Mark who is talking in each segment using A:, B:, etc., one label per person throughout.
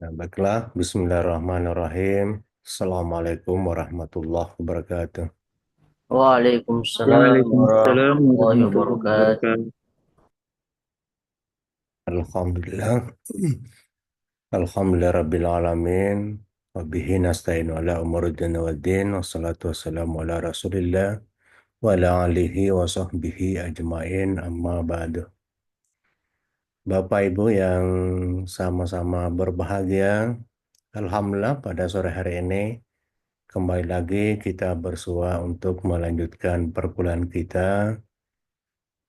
A: Nah, baiklah, Bismillahirrahmanirrahim. Assalamualaikum warahmatullahi wabarakatuh.
B: Waalaikumsalam
C: Waalaikumsalam
B: warahmatullahi
C: warahmatullahi
B: wabarakatuh.
C: wabarakatuh.
A: Alhamdulillah. Alhamdulillah Rabbil Alamin. Wabihi nasta'inu ala umuri dunya waddin. Wassalatu wassalamu ala rasulillah. Wa ala alihi wa sahbihi ajmain. Amma ba'du. Bapak Ibu yang sama-sama berbahagia. Alhamdulillah pada sore hari ini kembali lagi kita bersua untuk melanjutkan perkuliahan kita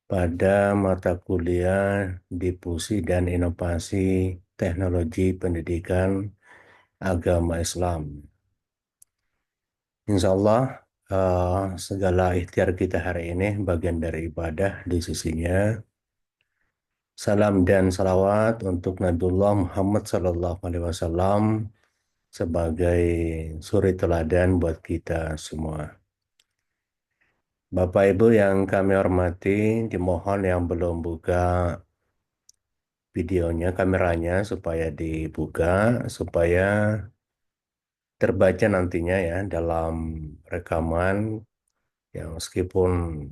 A: pada mata kuliah Difusi dan Inovasi Teknologi Pendidikan Agama Islam. Insya Allah segala ikhtiar kita hari ini bagian dari ibadah di sisinya. Salam dan salawat untuk Nabiullah Muhammad SAW sebagai suri teladan buat kita semua. Bapak Ibu yang kami hormati, dimohon yang belum buka videonya, kameranya supaya dibuka, supaya terbaca nantinya ya dalam rekaman yang meskipun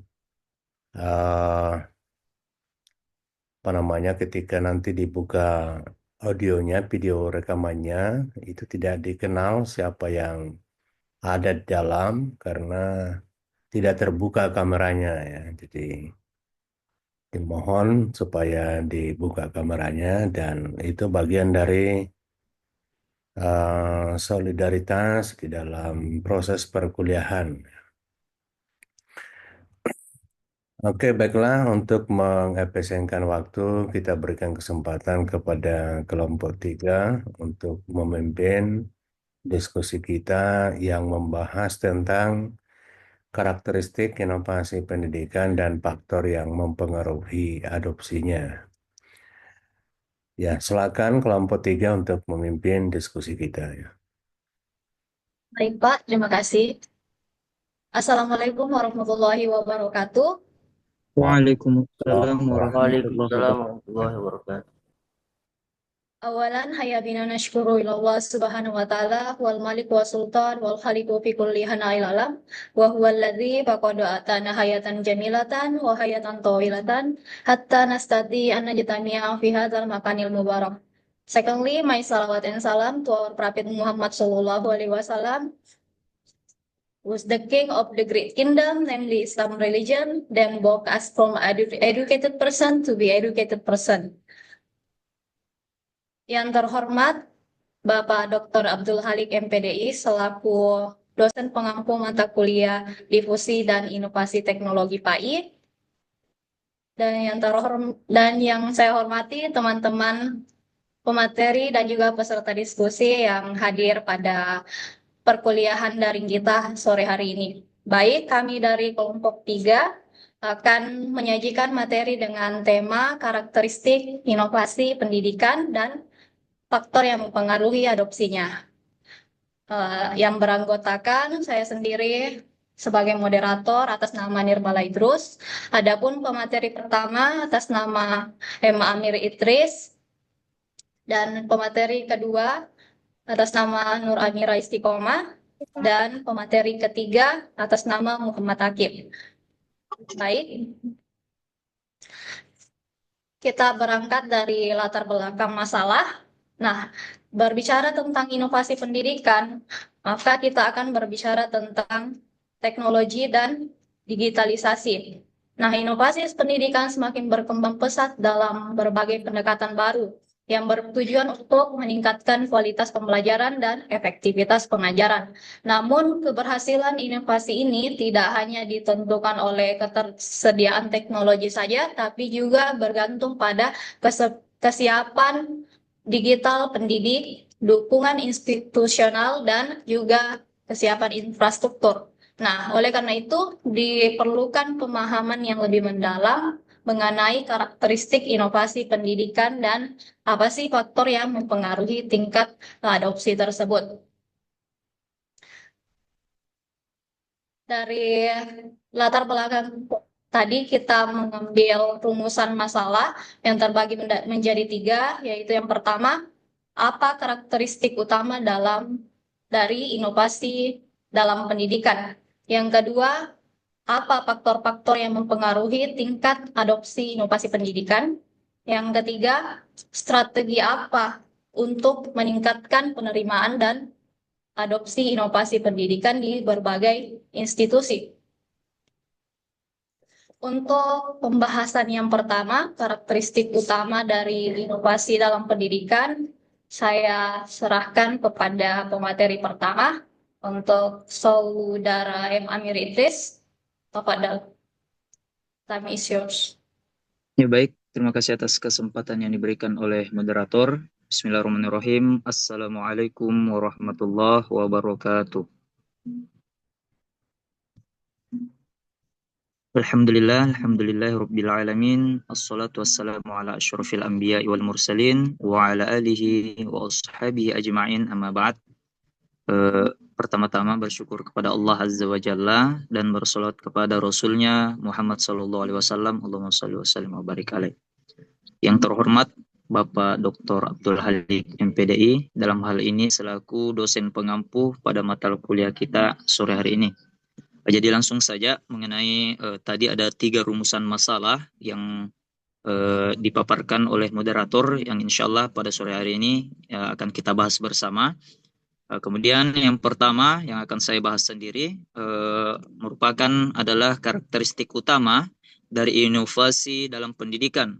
A: eh, apa namanya ketika nanti dibuka audionya, video rekamannya itu tidak dikenal siapa yang ada di dalam karena tidak terbuka kameranya ya. Jadi dimohon supaya dibuka kameranya dan itu bagian dari solidaritas di dalam proses perkuliahan. Oke, baiklah untuk mengefisienkan waktu, kita berikan kesempatan kepada kelompok 3 untuk memimpin diskusi kita yang membahas tentang karakteristik inovasi pendidikan dan faktor yang mempengaruhi adopsinya. Ya, silakan kelompok 3 untuk memimpin diskusi kita. Ya.
D: Baik, Pak. Terima kasih. Assalamualaikum warahmatullahi wabarakatuh.
C: Waalaikumsalam warahmatullahi
B: Waalaikumsalam
C: wabarakatuh.
B: warahmatullahi wabarakatuh.
D: Awalan hayya bina nashkuru ilallah subhanahu wa ta'ala wal malik wa sultan wal khaliqu fi kulli hana'il alam wa huwa alladhi faqadu atana hayatan jamilatan wa hayatan tawilatan hatta nastati an najtami'a fi hadzal makanil mubarak. Secondly, my salawat and salam to our Prophet Muhammad sallallahu alaihi wasallam, was the king of the great kingdom, namely Islam religion, then woke us from educated person to be educated person. Yang terhormat Bapak Dr. Abdul Halik MPDI selaku dosen pengampu mata kuliah Difusi dan Inovasi Teknologi PAI. Dan yang saya hormati teman-teman pemateri dan juga peserta diskusi yang hadir pada perkuliahan daring kita sore hari ini. Baik, kami dari kelompok 3 akan menyajikan materi dengan tema karakteristik inovasi pendidikan dan faktor yang mempengaruhi adopsinya. Yang beranggotakan saya sendiri sebagai moderator atas nama Nirbala Idrus. Adapun pemateri pertama atas nama Emma Amir Idris dan pemateri kedua atas nama Nur Amira Istiqomah dan pemateri ketiga atas nama Muhammad Akib. Baik, kita berangkat dari latar belakang masalah. Nah, berbicara tentang inovasi pendidikan, maka kita akan berbicara tentang teknologi dan digitalisasi. Nah, inovasi pendidikan semakin berkembang pesat dalam berbagai pendekatan baru yang bertujuan untuk meningkatkan kualitas pembelajaran dan efektivitas pengajaran. Namun, keberhasilan inovasi ini tidak hanya ditentukan oleh ketersediaan teknologi saja, tapi juga bergantung pada kesiapan digital pendidik, dukungan institusional, dan juga kesiapan infrastruktur. Nah, oleh karena itu diperlukan pemahaman yang lebih mendalam mengenai karakteristik inovasi pendidikan dan apa sih faktor yang mempengaruhi tingkat adopsi tersebut. Dari latar belakang tadi kita mengambil rumusan masalah yang terbagi menjadi tiga, yaitu yang pertama, apa karakteristik utama dari inovasi dalam pendidikan? Yang kedua, apa faktor-faktor yang mempengaruhi tingkat adopsi inovasi pendidikan? Yang ketiga, strategi apa untuk meningkatkan penerimaan dan adopsi inovasi pendidikan di berbagai institusi? Untuk pembahasan yang pertama, karakteristik utama dari inovasi dalam pendidikan, saya serahkan kepada pemateri pertama untuk Saudara M. Amir Idris. Tafadhal, time is yours.
B: Ya baik, terima kasih atas kesempatan yang diberikan oleh moderator. Bismillahirrahmanirrahim. Assalamualaikum warahmatullahi wabarakatuh. Alhamdulillah rabbil alamin. Assalatu wassalamu ala asyrafil anbiya'i wal mursalin wa ala alihi wa ashabihi ajma'in amma ba'd. Pertama-tama bersyukur kepada Allah Azza wa Jalla dan bersolat kepada Rasulnya Muhammad sallallahu alaihi wasallam. Allahumma shalli wa sallim wa barik alaih. Yang terhormat Bapak Dr. Abdul Halik MPDI dalam hal ini selaku dosen pengampu pada mata kuliah kita sore hari ini. Jadi langsung saja mengenai tadi ada 3 rumusan masalah yang dipaparkan oleh moderator yang insya Allah pada sore hari ini akan kita bahas bersama. Kemudian yang pertama yang akan saya bahas sendiri merupakan adalah karakteristik utama dari inovasi dalam pendidikan.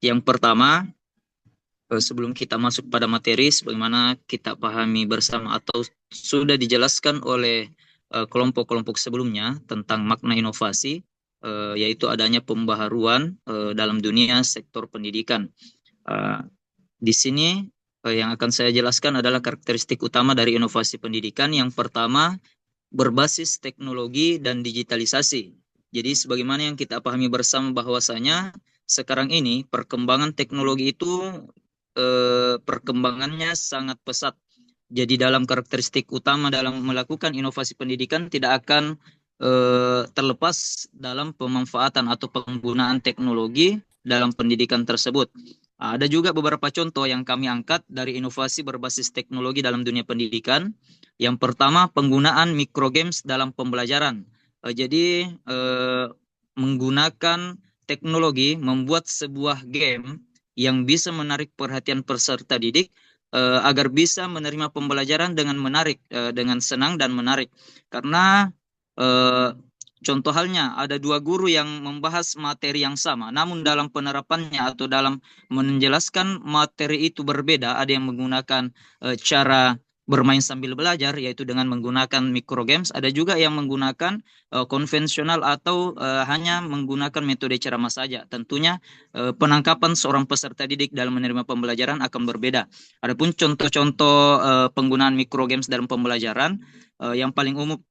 B: Yang pertama, sebelum kita masuk pada materi, sebagaimana kita pahami bersama atau sudah dijelaskan oleh kelompok-kelompok sebelumnya tentang makna inovasi, yaitu adanya pembaharuan dalam dunia sektor pendidikan. Di sini yang akan saya jelaskan adalah karakteristik utama dari inovasi pendidikan. Yang pertama, berbasis teknologi dan digitalisasi. Jadi sebagaimana yang kita pahami bersama bahwasanya sekarang ini perkembangan teknologi itu perkembangannya sangat pesat. Jadi dalam karakteristik utama dalam melakukan inovasi pendidikan tidak akan terlepas dalam pemanfaatan atau penggunaan teknologi dalam pendidikan tersebut. Ada juga beberapa contoh yang kami angkat dari inovasi berbasis teknologi dalam dunia pendidikan. Yang pertama, penggunaan microgames dalam pembelajaran. Jadi menggunakan teknologi membuat sebuah game yang bisa menarik perhatian peserta didik agar bisa menerima pembelajaran dengan menarik, dengan senang dan menarik. Karena contoh halnya ada 2 guru yang membahas materi yang sama, namun dalam penerapannya atau dalam menjelaskan materi itu berbeda. Ada yang menggunakan cara bermain sambil belajar, yaitu dengan menggunakan microgames. Ada juga yang menggunakan konvensional atau hanya menggunakan metode ceramah saja. Tentunya penangkapan seorang peserta didik dalam menerima pembelajaran akan berbeda. Adapun contoh-contoh penggunaan microgames dalam pembelajaran yang paling umum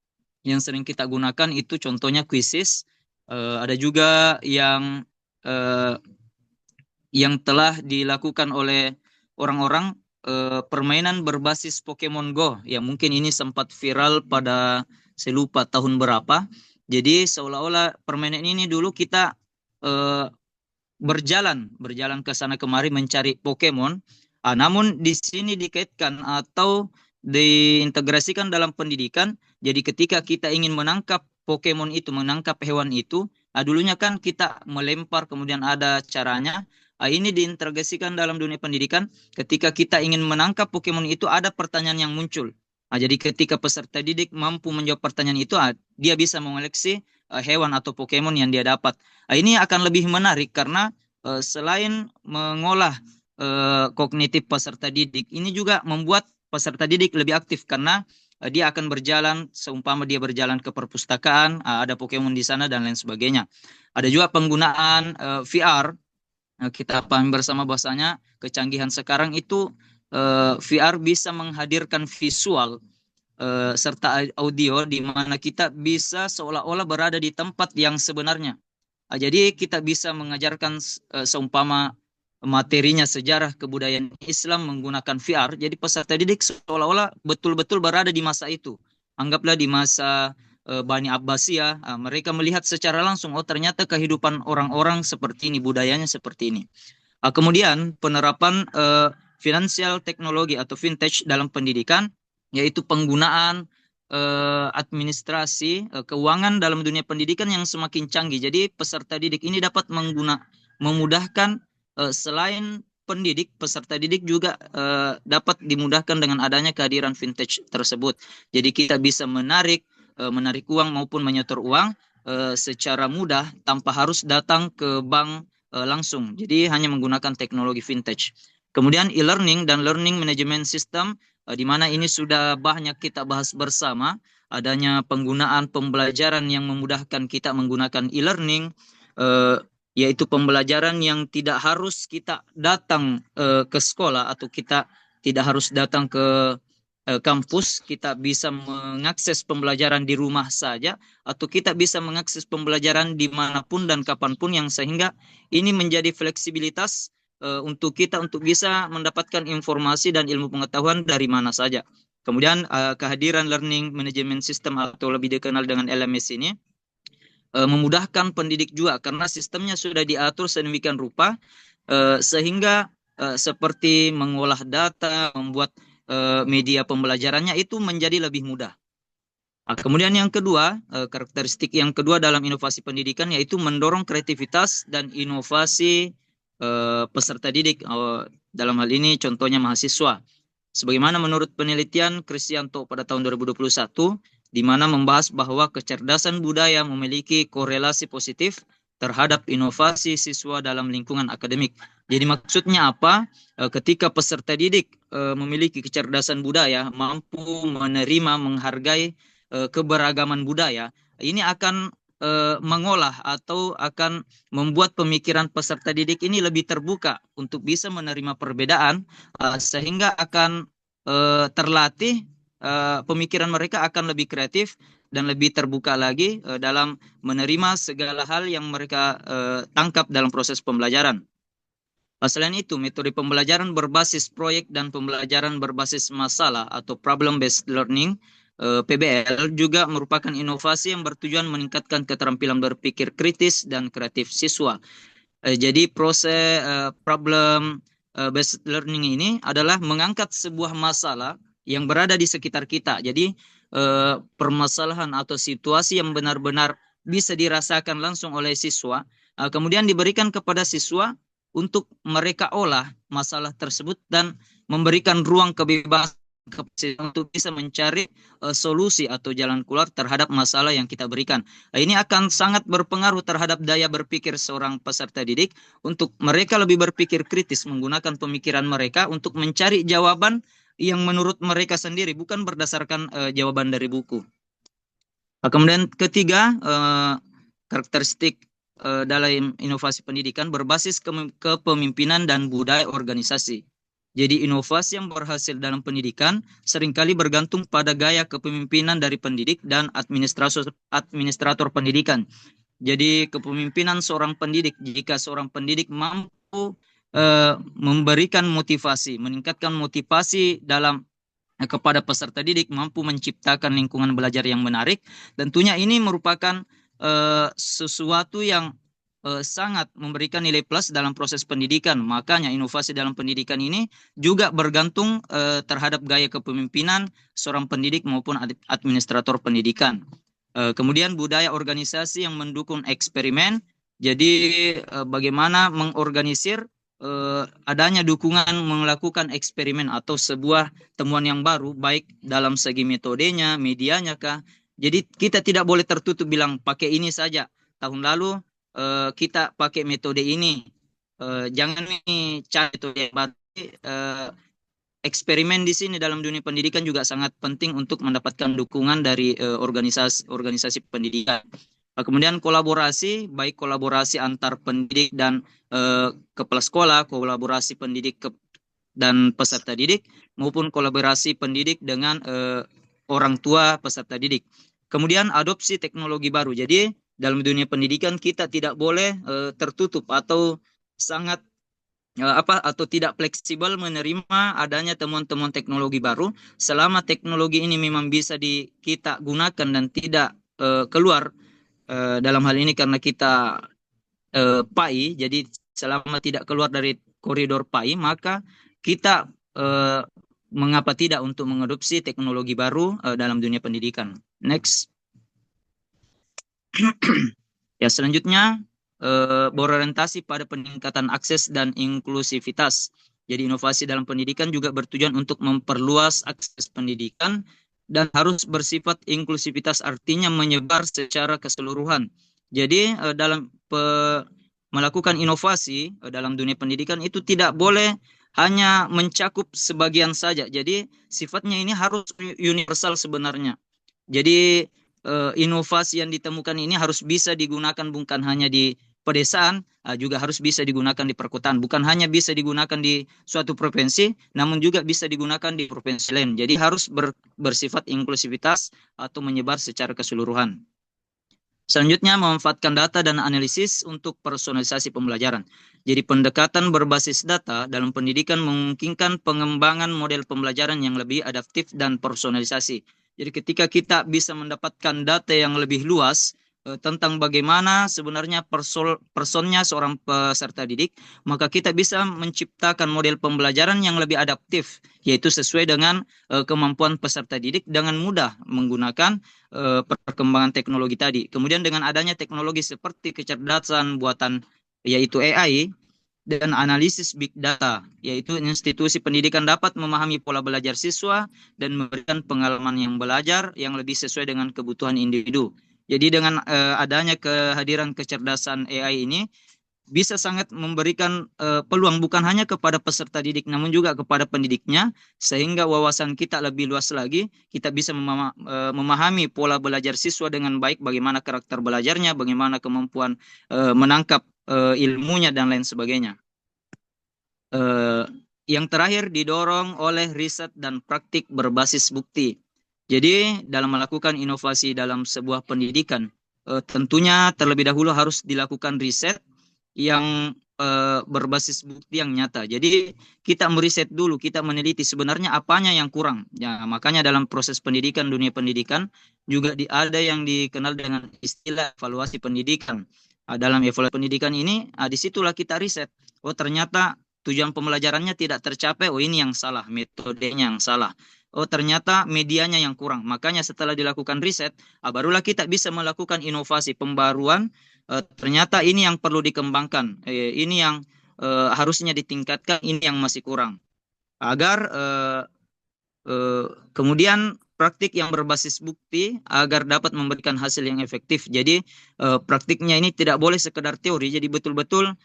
B: yang sering kita gunakan itu contohnya quizzes. Ada juga yang telah dilakukan oleh orang-orang permainan berbasis Pokemon Go. Ya mungkin ini sempat viral pada saya lupa tahun berapa. Jadi seolah-olah permainan ini dulu kita berjalan ke sana kemari mencari Pokemon. Namun di sini dikaitkan atau diintegrasikan dalam pendidikan. Jadi ketika kita ingin menangkap Pokemon itu, menangkap hewan itu, dulunya kan kita melempar kemudian ada caranya. Ini diintegrasikan dalam dunia pendidikan. Ketika kita ingin menangkap Pokemon itu ada pertanyaan yang muncul. Jadi ketika peserta didik mampu menjawab pertanyaan itu, dia bisa mengoleksi hewan atau Pokemon yang dia dapat. Ini akan lebih menarik karena selain mengolah kognitif peserta didik, ini juga membuat peserta didik lebih aktif karena dia akan berjalan, seumpama dia berjalan ke perpustakaan, ada Pokemon di sana dan lain sebagainya. Ada juga penggunaan VR. Kita paham bersama bahwasanya kecanggihan sekarang itu VR bisa menghadirkan visual serta audio di mana kita bisa seolah-olah berada di tempat yang sebenarnya. Jadi kita bisa mengajarkan seumpama materinya sejarah kebudayaan Islam menggunakan VR. Jadi peserta didik seolah-olah betul-betul berada di masa itu. Anggaplah di masa Bani Abbasiyah, mereka melihat secara langsung, oh ternyata kehidupan orang-orang seperti ini, budayanya seperti ini. Kemudian penerapan financial teknologi atau vintage dalam pendidikan, yaitu penggunaan administrasi keuangan dalam dunia pendidikan yang semakin canggih. Jadi peserta didik ini dapat memudahkan selain pendidik, peserta didik juga dapat dimudahkan dengan adanya kehadiran vintage tersebut. Jadi kita bisa menarik uang maupun menyetor uang secara mudah tanpa harus datang ke bank langsung. Jadi hanya menggunakan teknologi vintage. Kemudian e-learning dan learning management system, di mana ini sudah banyak kita bahas bersama, adanya penggunaan pembelajaran yang memudahkan kita menggunakan e-learning, yaitu pembelajaran yang tidak harus kita datang ke sekolah atau kita tidak harus datang ke kampus, kita bisa mengakses pembelajaran di rumah saja atau kita bisa mengakses pembelajaran dimanapun dan kapanpun, yang sehingga ini menjadi fleksibilitas untuk kita untuk bisa mendapatkan informasi dan ilmu pengetahuan dari mana saja. Kemudian kehadiran learning management system atau lebih dikenal dengan LMS ini memudahkan pendidik juga karena sistemnya sudah diatur sedemikian rupa sehingga seperti mengolah data, membuat media pembelajarannya itu menjadi lebih mudah. Kemudian yang kedua, karakteristik yang kedua dalam inovasi pendidikan yaitu mendorong kreativitas dan inovasi peserta didik. Dalam hal ini contohnya mahasiswa. Sebagaimana menurut penelitian Kristianto pada tahun 2021, di mana membahas bahwa kecerdasan budaya memiliki korelasi positif terhadap inovasi siswa dalam lingkungan akademik. Jadi maksudnya apa? Ketika peserta didik memiliki kecerdasan budaya, mampu menerima, menghargai keberagaman budaya, ini akan mengolah atau akan membuat pemikiran peserta didik ini lebih terbuka untuk bisa menerima perbedaan, sehingga akan terlatih pemikiran mereka akan lebih kreatif dan lebih terbuka lagi dalam menerima segala hal yang mereka tangkap dalam proses pembelajaran. Selain itu, metode pembelajaran berbasis proyek dan pembelajaran berbasis masalah atau problem based learning PBL juga merupakan inovasi yang bertujuan meningkatkan keterampilan berpikir kritis dan kreatif siswa. Jadi proses problem based learning ini adalah mengangkat sebuah masalah yang berada di sekitar kita. Jadi permasalahan atau situasi yang benar-benar bisa dirasakan langsung oleh siswa, kemudian diberikan kepada siswa untuk mereka olah masalah tersebut dan memberikan ruang kebebasan untuk bisa mencari solusi atau jalan keluar terhadap masalah yang kita berikan. Ini akan sangat berpengaruh terhadap daya berpikir seorang peserta didik untuk mereka lebih berpikir kritis, menggunakan pemikiran mereka untuk mencari jawaban yang menurut mereka sendiri, bukan berdasarkan jawaban dari buku. Kemudian ketiga, karakteristik dalam inovasi pendidikan berbasis kepemimpinan dan budaya organisasi. Jadi inovasi yang berhasil dalam pendidikan seringkali bergantung pada gaya kepemimpinan dari pendidik dan administrator pendidikan. Jadi kepemimpinan seorang pendidik, jika seorang pendidik mampu memberikan motivasi, meningkatkan motivasi dalam kepada peserta didik, mampu menciptakan lingkungan belajar yang menarik, tentunya ini merupakan sesuatu yang sangat memberikan nilai plus dalam proses pendidikan. Makanya inovasi dalam pendidikan ini juga bergantung terhadap gaya kepemimpinan seorang pendidik maupun administrator pendidikan. Kemudian budaya organisasi yang mendukung eksperimen. Jadi bagaimana mengorganisir adanya dukungan melakukan eksperimen atau sebuah temuan yang baru, baik dalam segi metodenya, medianya kah. Jadi kita tidak boleh tertutup bilang pakai ini saja. Tahun lalu kita pakai metode ini. Jangan cari metode yang baru. Eksperimen di sini dalam dunia pendidikan juga sangat penting untuk mendapatkan dukungan dari organisasi pendidikan. Kemudian kolaborasi, baik kolaborasi antar pendidik dan kepala sekolah, kolaborasi pendidik dan peserta didik, maupun kolaborasi pendidik dengan orang tua peserta didik. Kemudian adopsi teknologi baru. Jadi dalam dunia pendidikan kita tidak boleh tertutup atau sangat atau tidak fleksibel menerima adanya temuan-temuan teknologi baru selama teknologi ini memang bisa kita gunakan dan tidak keluar dalam hal ini karena kita PAI, jadi selama tidak keluar dari koridor PAI, maka kita mengapa tidak untuk mengadopsi teknologi baru dalam dunia pendidikan. Next. Ya, selanjutnya berorientasi pada peningkatan akses dan inklusivitas. Jadi inovasi dalam pendidikan juga bertujuan untuk memperluas akses pendidikan dan harus bersifat inklusivitas, artinya menyebar secara keseluruhan. Jadi dalam melakukan inovasi dalam dunia pendidikan itu tidak boleh hanya mencakup sebagian saja. Jadi sifatnya ini harus universal sebenarnya. Jadi inovasi yang ditemukan ini harus bisa digunakan bukan hanya di pedesaan, juga harus bisa digunakan di perkotaan. Bukan hanya bisa digunakan di suatu provinsi, namun juga bisa digunakan di provinsi lain. Jadi harus bersifat inklusivitas atau menyebar secara keseluruhan. Selanjutnya, memanfaatkan data dan analisis untuk personalisasi pembelajaran. Jadi pendekatan berbasis data dalam pendidikan memungkinkan pengembangan model pembelajaran yang lebih adaptif dan personalisasi. Jadi ketika kita bisa mendapatkan data yang lebih luas tentang bagaimana sebenarnya personnya seorang peserta didik, maka kita bisa menciptakan model pembelajaran yang lebih adaptif, yaitu sesuai dengan kemampuan peserta didik dengan mudah menggunakan perkembangan teknologi tadi. Kemudian dengan adanya teknologi seperti kecerdasan buatan, yaitu AI, dan analisis big data, yaitu institusi pendidikan dapat memahami pola belajar siswa dan memberikan pengalaman yang belajar yang lebih sesuai dengan kebutuhan individu. Jadi dengan adanya kehadiran kecerdasan AI ini bisa sangat memberikan peluang bukan hanya kepada peserta didik namun juga kepada pendidiknya, sehingga wawasan kita lebih luas lagi. Kita bisa memahami pola belajar siswa dengan baik, bagaimana karakter belajarnya, bagaimana kemampuan menangkap ilmunya dan lain sebagainya. Yang terakhir, didorong oleh riset dan praktik berbasis bukti. Jadi dalam melakukan inovasi dalam sebuah pendidikan, tentunya terlebih dahulu harus dilakukan riset yang berbasis bukti yang nyata. Jadi kita meriset dulu, kita meneliti sebenarnya apanya yang kurang. Ya, makanya dalam proses pendidikan, dunia pendidikan juga ada yang dikenal dengan istilah evaluasi pendidikan. Dalam evaluasi pendidikan ini, disitulah kita riset. Oh, ternyata tujuan pembelajarannya tidak tercapai. Oh, ini yang salah, metodenya yang salah. Oh, ternyata medianya yang kurang. Makanya setelah dilakukan riset, barulah kita bisa melakukan inovasi pembaruan. Ternyata ini yang perlu dikembangkan, ini yang harusnya ditingkatkan, ini yang masih kurang. Agar kemudian praktik yang berbasis bukti agar dapat memberikan hasil yang efektif. Jadi praktiknya ini tidak boleh sekedar teori, jadi betul-betul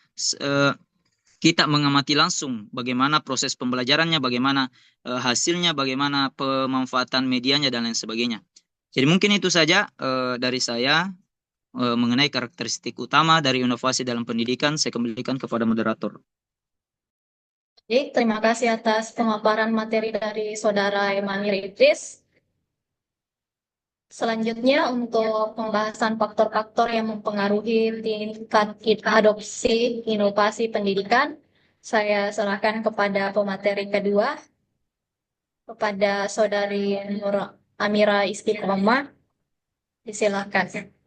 B: kita mengamati langsung bagaimana proses pembelajarannya, bagaimana hasilnya, bagaimana pemanfaatan medianya, dan lain sebagainya. Jadi mungkin itu saja dari saya mengenai karakteristik utama dari inovasi dalam pendidikan. Saya kembalikan kepada moderator.
D: Jadi, terima kasih atas pemaparan materi dari Saudara Emanir Idris. Selanjutnya, untuk pembahasan faktor-faktor yang mempengaruhi tingkat adopsi inovasi pendidikan, saya serahkan kepada pemateri kedua, kepada Saudari Nur Amira Istiqomah. Disilakan.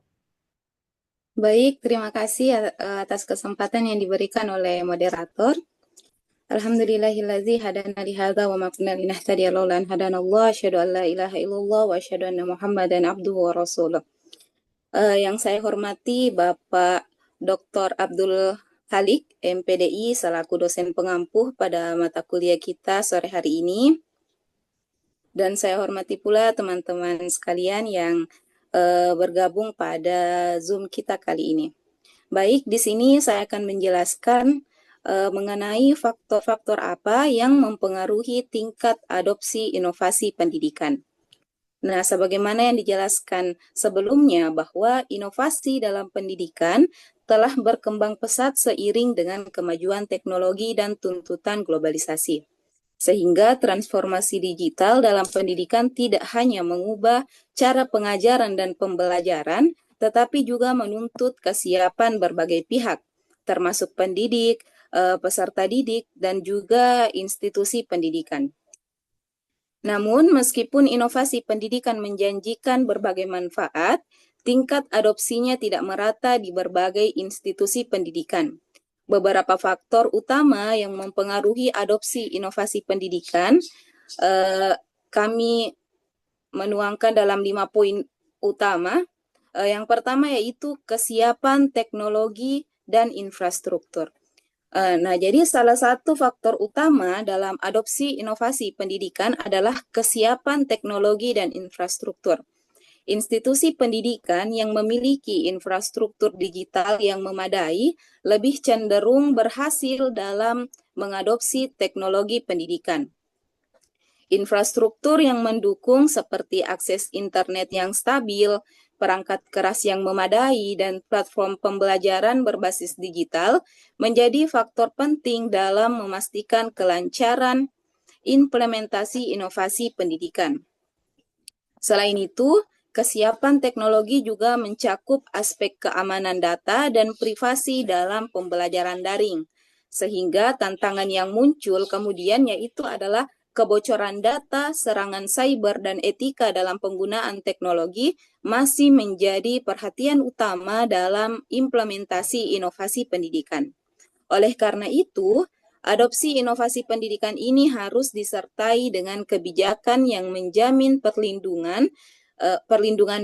C: Baik, terima kasih atas kesempatan yang diberikan oleh moderator. Alhamdulillahillazi hadana lihadza wa ma kunna linahtadiya laula an hadanallah, asyhadu an la ilaha illallah wa asyhadu anna Muhammadan abduhu wa rasuluh. Yang saya hormati Bapak Dr. Abdul Halik, MPDI, selaku dosen pengampuh pada mata kuliah kita sore hari ini. Dan saya hormati pula teman-teman sekalian yang bergabung pada Zoom kita kali ini. Baik, di sini saya akan menjelaskan mengenai faktor-faktor apa yang mempengaruhi tingkat adopsi inovasi pendidikan. Nah, sebagaimana yang dijelaskan sebelumnya bahwa inovasi dalam pendidikan telah berkembang pesat seiring dengan kemajuan teknologi dan tuntutan globalisasi. Sehingga transformasi digital dalam pendidikan tidak hanya mengubah cara pengajaran dan pembelajaran, tetapi juga menuntut kesiapan berbagai pihak, termasuk pendidik, peserta didik, dan juga institusi pendidikan. Namun, meskipun inovasi pendidikan menjanjikan berbagai manfaat, tingkat adopsinya tidak merata di berbagai institusi pendidikan. Beberapa faktor utama yang mempengaruhi adopsi inovasi pendidikan kami menuangkan dalam 5 poin utama. Yang pertama yaitu kesiapan teknologi dan infrastruktur. Nah, jadi salah satu faktor utama dalam adopsi inovasi pendidikan adalah kesiapan teknologi dan infrastruktur. Institusi pendidikan yang memiliki infrastruktur digital yang memadai lebih cenderung berhasil dalam mengadopsi teknologi pendidikan. Infrastruktur yang mendukung seperti akses internet yang stabil, perangkat keras yang memadai, dan platform pembelajaran berbasis digital menjadi faktor penting dalam memastikan kelancaran implementasi inovasi pendidikan. Selain itu, kesiapan teknologi juga mencakup aspek keamanan data dan privasi dalam pembelajaran daring, sehingga tantangan yang muncul kemudian yaitu adalah kebocoran data, serangan cyber, dan etika dalam penggunaan teknologi masih menjadi perhatian utama dalam implementasi inovasi pendidikan. Oleh karena itu, adopsi inovasi pendidikan ini harus disertai dengan kebijakan yang menjamin perlindungan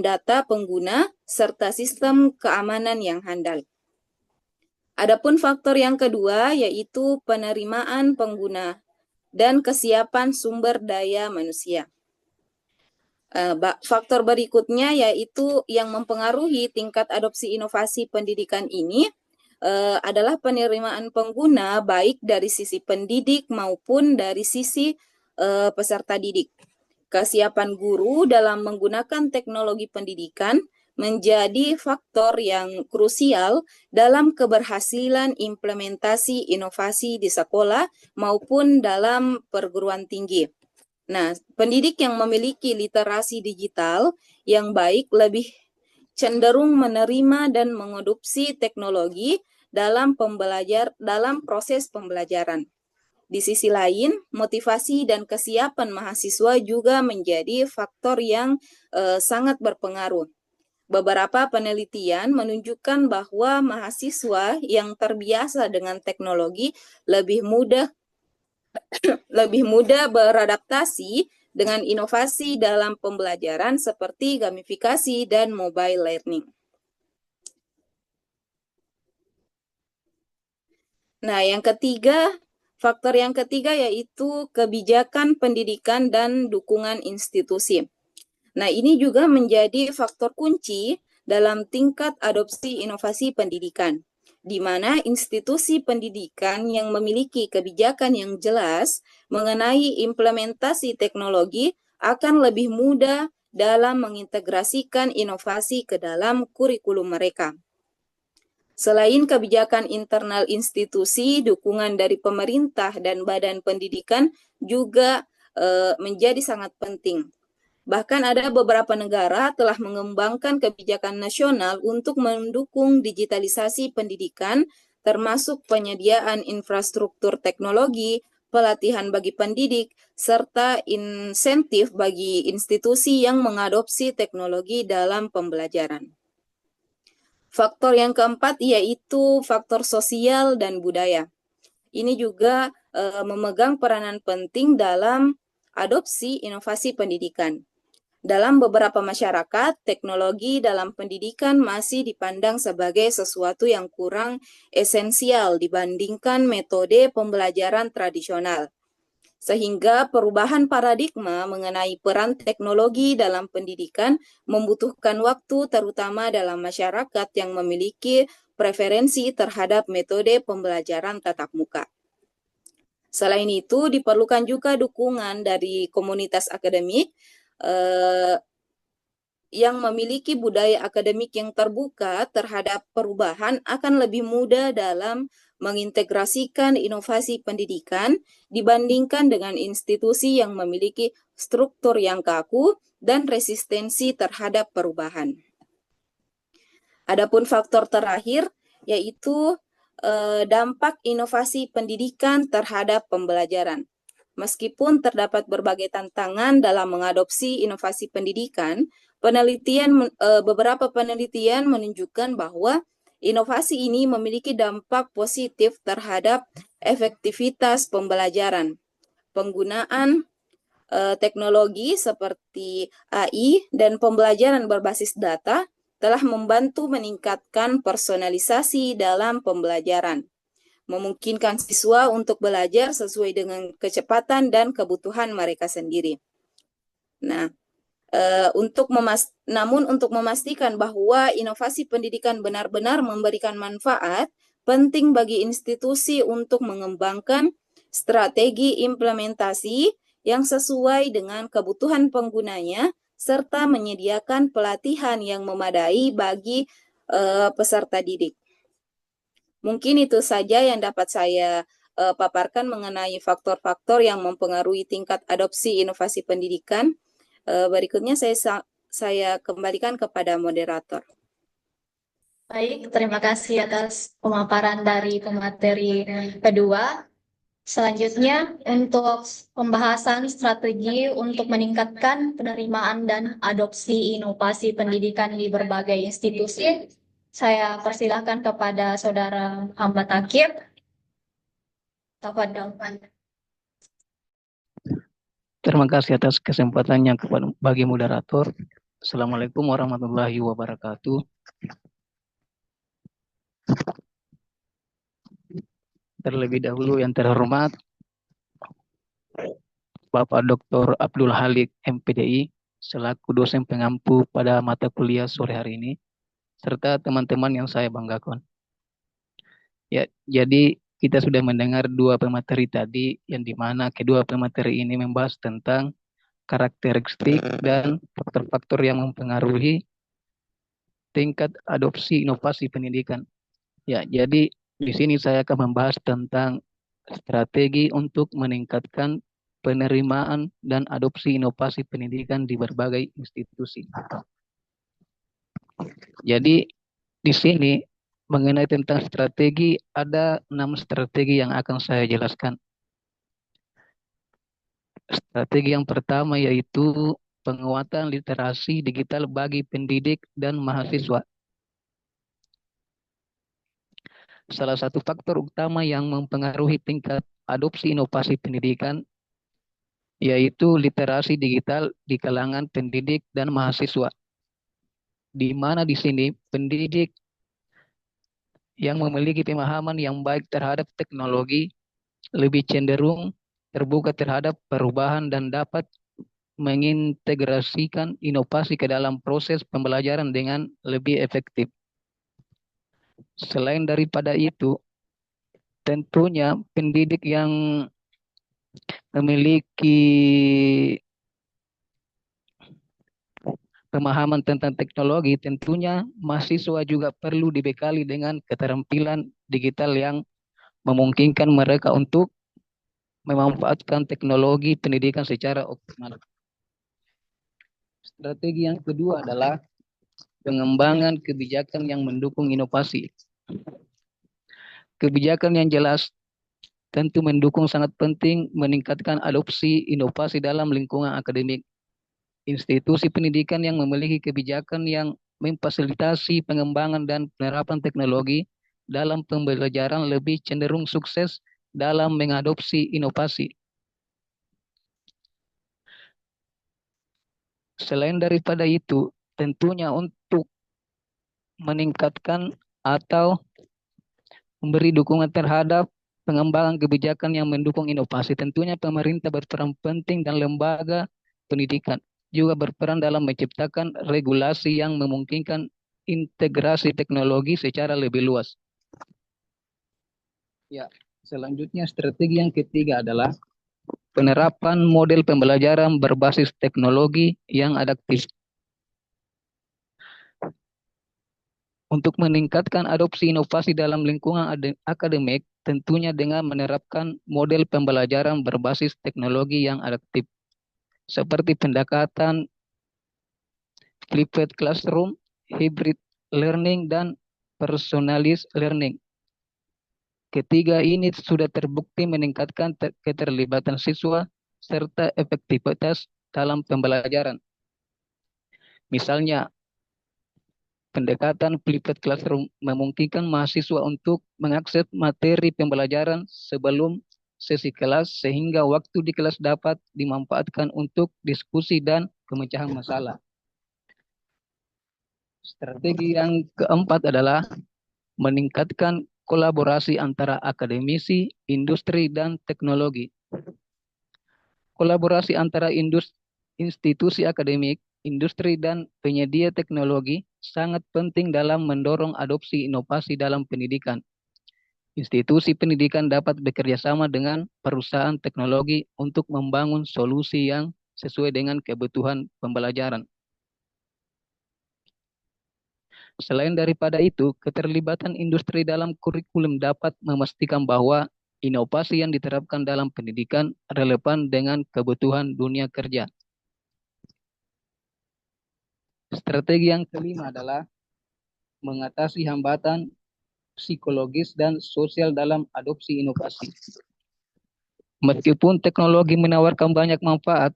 C: data pengguna serta sistem keamanan yang handal. Adapun faktor yang kedua yaitu penerimaan pengguna dan kesiapan sumber daya manusia. Faktor berikutnya yaitu yang mempengaruhi tingkat adopsi inovasi pendidikan ini adalah penerimaan pengguna baik dari sisi pendidik maupun dari sisi peserta didik. Kesiapan guru dalam menggunakan teknologi pendidikan menjadi faktor yang krusial dalam keberhasilan implementasi inovasi di sekolah maupun dalam perguruan tinggi. Nah, pendidik yang memiliki literasi digital yang baik lebih cenderung menerima dan mengadopsi teknologi dalam proses pembelajaran. Di sisi lain, motivasi dan kesiapan mahasiswa juga menjadi faktor yang sangat berpengaruh. Beberapa penelitian menunjukkan bahwa mahasiswa yang terbiasa dengan teknologi lebih mudah beradaptasi dengan inovasi dalam pembelajaran seperti gamifikasi dan mobile learning. Nah, faktor yang ketiga yaitu kebijakan pendidikan dan dukungan institusi. Nah, ini juga menjadi faktor kunci dalam tingkat adopsi inovasi pendidikan, di mana institusi pendidikan yang memiliki kebijakan yang jelas mengenai implementasi teknologi akan lebih mudah dalam mengintegrasikan inovasi ke dalam kurikulum mereka. Selain kebijakan internal institusi, dukungan dari pemerintah dan badan pendidikan juga menjadi sangat penting. Bahkan ada beberapa negara telah mengembangkan kebijakan nasional untuk mendukung digitalisasi pendidikan, termasuk penyediaan infrastruktur teknologi, pelatihan bagi pendidik, serta insentif bagi institusi yang mengadopsi teknologi dalam pembelajaran. Faktor yang keempat yaitu faktor sosial dan budaya. Ini juga memegang peranan penting dalam adopsi inovasi pendidikan. Dalam beberapa masyarakat, teknologi dalam pendidikan masih dipandang sebagai sesuatu yang kurang esensial dibandingkan metode pembelajaran tradisional. Sehingga perubahan paradigma mengenai peran teknologi dalam pendidikan membutuhkan waktu, terutama dalam masyarakat yang memiliki preferensi terhadap metode pembelajaran tatap muka. Selain itu, diperlukan juga dukungan dari komunitas akademik yang memiliki budaya akademik yang terbuka terhadap perubahan akan lebih mudah dalam mengintegrasikan inovasi pendidikan dibandingkan dengan institusi yang memiliki struktur yang kaku dan resistensi terhadap perubahan. Adapun faktor terakhir yaitu dampak inovasi pendidikan terhadap pembelajaran. Meskipun terdapat berbagai tantangan dalam mengadopsi inovasi pendidikan, beberapa penelitian menunjukkan bahwa inovasi ini memiliki dampak positif terhadap efektivitas pembelajaran. Penggunaan teknologi seperti AI dan pembelajaran berbasis data telah membantu meningkatkan personalisasi dalam pembelajaran, memungkinkan siswa untuk belajar sesuai dengan kecepatan dan kebutuhan mereka sendiri. Nah, namun untuk memastikan bahwa inovasi pendidikan benar-benar memberikan manfaat, penting bagi institusi untuk mengembangkan strategi implementasi yang sesuai dengan kebutuhan penggunanya, serta menyediakan pelatihan yang memadai bagi peserta didik. Mungkin itu saja yang dapat saya paparkan mengenai faktor-faktor yang mempengaruhi tingkat adopsi inovasi pendidikan. Berikutnya saya kembalikan kepada moderator.
D: Baik, terima kasih atas pemaparan dari pemateri kedua. Selanjutnya, untuk pembahasan strategi untuk meningkatkan penerimaan dan adopsi inovasi pendidikan di berbagai institusi, saya persilahkan kepada Saudara Muhammad Akib. Tafadhol.
E: Terima kasih atas kesempatannya bagi moderator. Assalamualaikum warahmatullahi wabarakatuh. Terlebih dahulu yang terhormat Bapak Dr. Abdul Halik MPDI selaku dosen pengampu pada mata kuliah sore hari ini, serta teman-teman yang saya banggakan. Ya, jadi kita sudah mendengar dua pemateri tadi, yang dimana kedua pemateri ini membahas tentang karakteristik dan faktor-faktor yang mempengaruhi tingkat adopsi inovasi pendidikan. Ya, jadi di sini saya akan membahas tentang strategi untuk meningkatkan penerimaan dan adopsi inovasi pendidikan di berbagai institusi. Jadi di sini mengenai tentang strategi, ada 6 strategi yang akan saya jelaskan. Strategi yang pertama yaitu penguatan literasi digital bagi pendidik dan mahasiswa. Salah satu faktor utama yang mempengaruhi tingkat adopsi inovasi pendidikan yaitu literasi digital di kalangan pendidik dan mahasiswa. Di mana di sini pendidik yang memiliki pemahaman yang baik terhadap teknologi lebih cenderung terbuka terhadap perubahan dan dapat mengintegrasikan inovasi ke dalam proses pembelajaran dengan lebih efektif. Selain daripada itu, tentunya pendidik yang memiliki pemahaman tentang teknologi, tentunya mahasiswa juga perlu dibekali dengan keterampilan digital yang memungkinkan mereka untuk memanfaatkan teknologi pendidikan secara optimal. Strategi yang kedua adalah pengembangan kebijakan yang mendukung inovasi. Kebijakan yang jelas tentu mendukung sangat penting meningkatkan adopsi inovasi dalam lingkungan akademik. Institusi pendidikan yang memiliki kebijakan yang memfasilitasi pengembangan dan penerapan teknologi dalam pembelajaran lebih cenderung sukses dalam mengadopsi inovasi. Selain daripada itu, tentunya untuk meningkatkan atau memberi dukungan terhadap pengembangan kebijakan yang mendukung inovasi, tentunya pemerintah berperan penting dan lembaga pendidikan juga berperan dalam menciptakan regulasi yang memungkinkan integrasi teknologi secara lebih luas. Ya, selanjutnya strategi yang ketiga adalah penerapan model pembelajaran berbasis teknologi yang adaptif. Untuk meningkatkan adopsi inovasi dalam lingkungan akademik, tentunya dengan menerapkan model pembelajaran berbasis teknologi yang adaptif, seperti pendekatan flipped classroom, hybrid learning, dan personalized learning. Ketiga ini sudah terbukti meningkatkan keterlibatan siswa serta efektivitas dalam pembelajaran. Misalnya, pendekatan flipped classroom memungkinkan mahasiswa untuk mengakses materi pembelajaran sebelum sesi kelas sehingga waktu di kelas dapat dimanfaatkan untuk diskusi dan pemecahan masalah. Strategi yang keempat adalah meningkatkan kolaborasi antara akademisi, industri, dan teknologi. Kolaborasi antara institusi akademik, industri, dan penyedia teknologi sangat penting dalam mendorong adopsi inovasi dalam pendidikan. Institusi pendidikan dapat bekerja sama dengan perusahaan teknologi untuk membangun solusi yang sesuai dengan kebutuhan pembelajaran. Selain daripada itu, keterlibatan industri dalam kurikulum dapat memastikan bahwa inovasi yang diterapkan dalam pendidikan relevan dengan kebutuhan dunia kerja. Strategi yang kelima adalah mengatasi hambatan psikologis dan sosial dalam adopsi inovasi. Meskipun teknologi menawarkan banyak manfaat,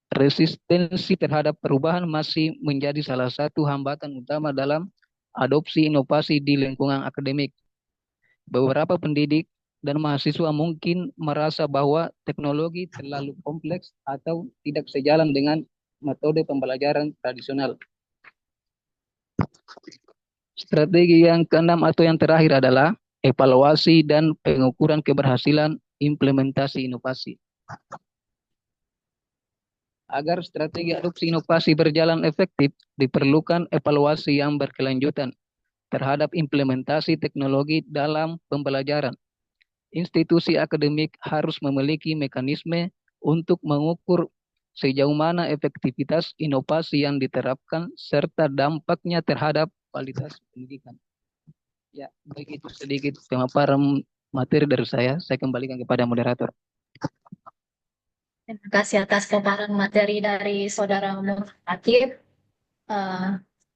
E: resistensi terhadap perubahan masih menjadi salah satu hambatan utama dalam adopsi inovasi di lingkungan akademik. Beberapa pendidik dan mahasiswa mungkin merasa bahwa teknologi terlalu kompleks atau tidak sejalan dengan metode pembelajaran tradisional. Strategi yang keenam atau yang terakhir adalah evaluasi dan pengukuran keberhasilan implementasi inovasi. Agar strategi adopsi inovasi berjalan efektif, diperlukan evaluasi yang berkelanjutan terhadap implementasi teknologi dalam pembelajaran. Institusi akademik harus memiliki mekanisme untuk mengukur sejauh mana efektivitas inovasi yang diterapkan serta dampaknya terhadap kualitas pendidikan. Ya, baik itu sedikit pemaparan materi dari saya. Saya kembalikan kepada moderator.
D: Terima kasih atas paparan materi dari Saudara Nur Akib.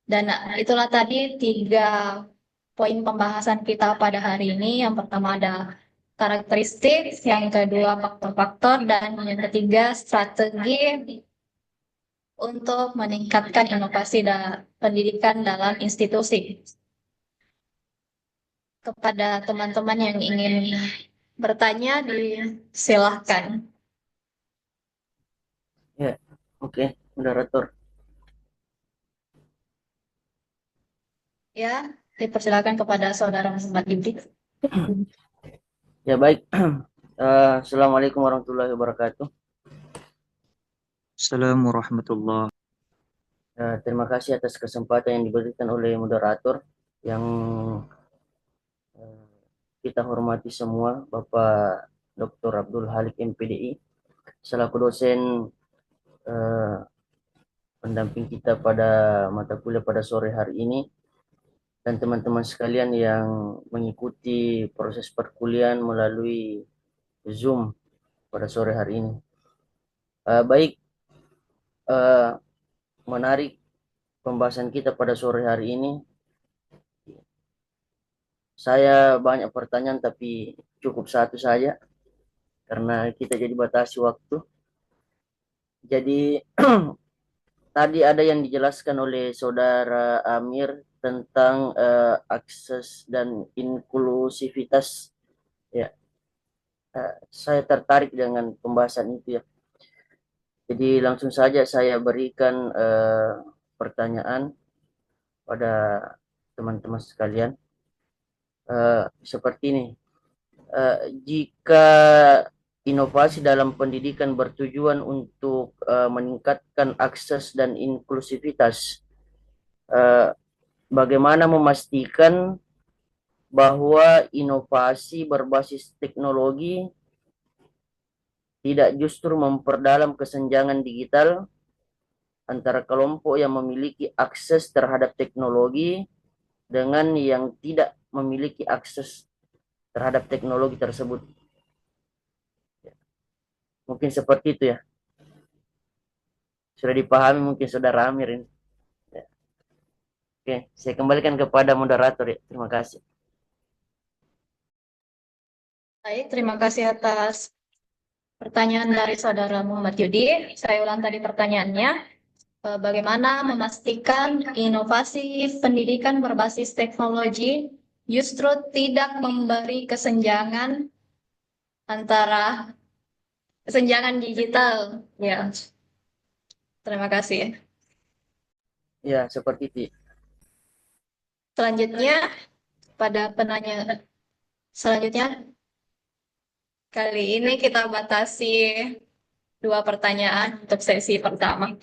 D: Dan itulah tadi 3 poin pembahasan kita pada hari ini. Yang pertama ada karakteristik, yang kedua faktor-faktor, dan yang ketiga strategi untuk meningkatkan inovasi dan pendidikan dalam institusi. Kepada teman-teman yang ingin bertanya, disilahkan.
F: Ya, oke, moderator.
D: Ya, dipersilakan kepada Saudara Muhammad Ibri.
F: Ya, baik. Assalamualaikum warahmatullahi wabarakatuh.
B: Assalamualaikum warahmatullahi.
F: Terima kasih atas kesempatan yang diberikan oleh moderator yang kita hormati semua, Bapak Dr. Abdul Halik MPDI, selaku dosen pendamping kita pada mata kuliah pada sore hari ini, dan teman-teman sekalian yang mengikuti proses perkuliahan melalui Zoom pada sore hari ini. Baik, menarik pembahasan kita pada sore hari ini. Saya banyak pertanyaan tapi cukup satu saja karena kita jadi batasi waktu. Jadi tadi ada yang dijelaskan oleh Saudara Amir tentang akses dan inklusivitas. Ya, saya tertarik dengan pembahasan itu ya. Jadi langsung saja saya berikan pertanyaan pada teman-teman sekalian. Seperti ini, jika inovasi dalam pendidikan bertujuan untuk meningkatkan akses dan inklusivitas, bagaimana memastikan bahwa inovasi berbasis teknologi tidak justru memperdalam kesenjangan digital antara kelompok yang memiliki akses terhadap teknologi dengan yang tidak memiliki akses terhadap teknologi tersebut. Mungkin seperti itu ya. Sudah dipahami mungkin Saudara Amir ini. Ya. Oke, saya kembalikan kepada moderator ya. Terima kasih.
D: Baik, terima kasih atas pertanyaan dari Saudara Muhammad Yudi. Saya ulang tadi pertanyaannya. Bagaimana memastikan inovasi pendidikan berbasis teknologi justru tidak memberi kesenjangan digital. Ya, terima kasih.
F: Ya, seperti itu.
D: Selanjutnya, pada penanya selanjutnya, kali ini kita batasi 2 pertanyaan untuk sesi pertama.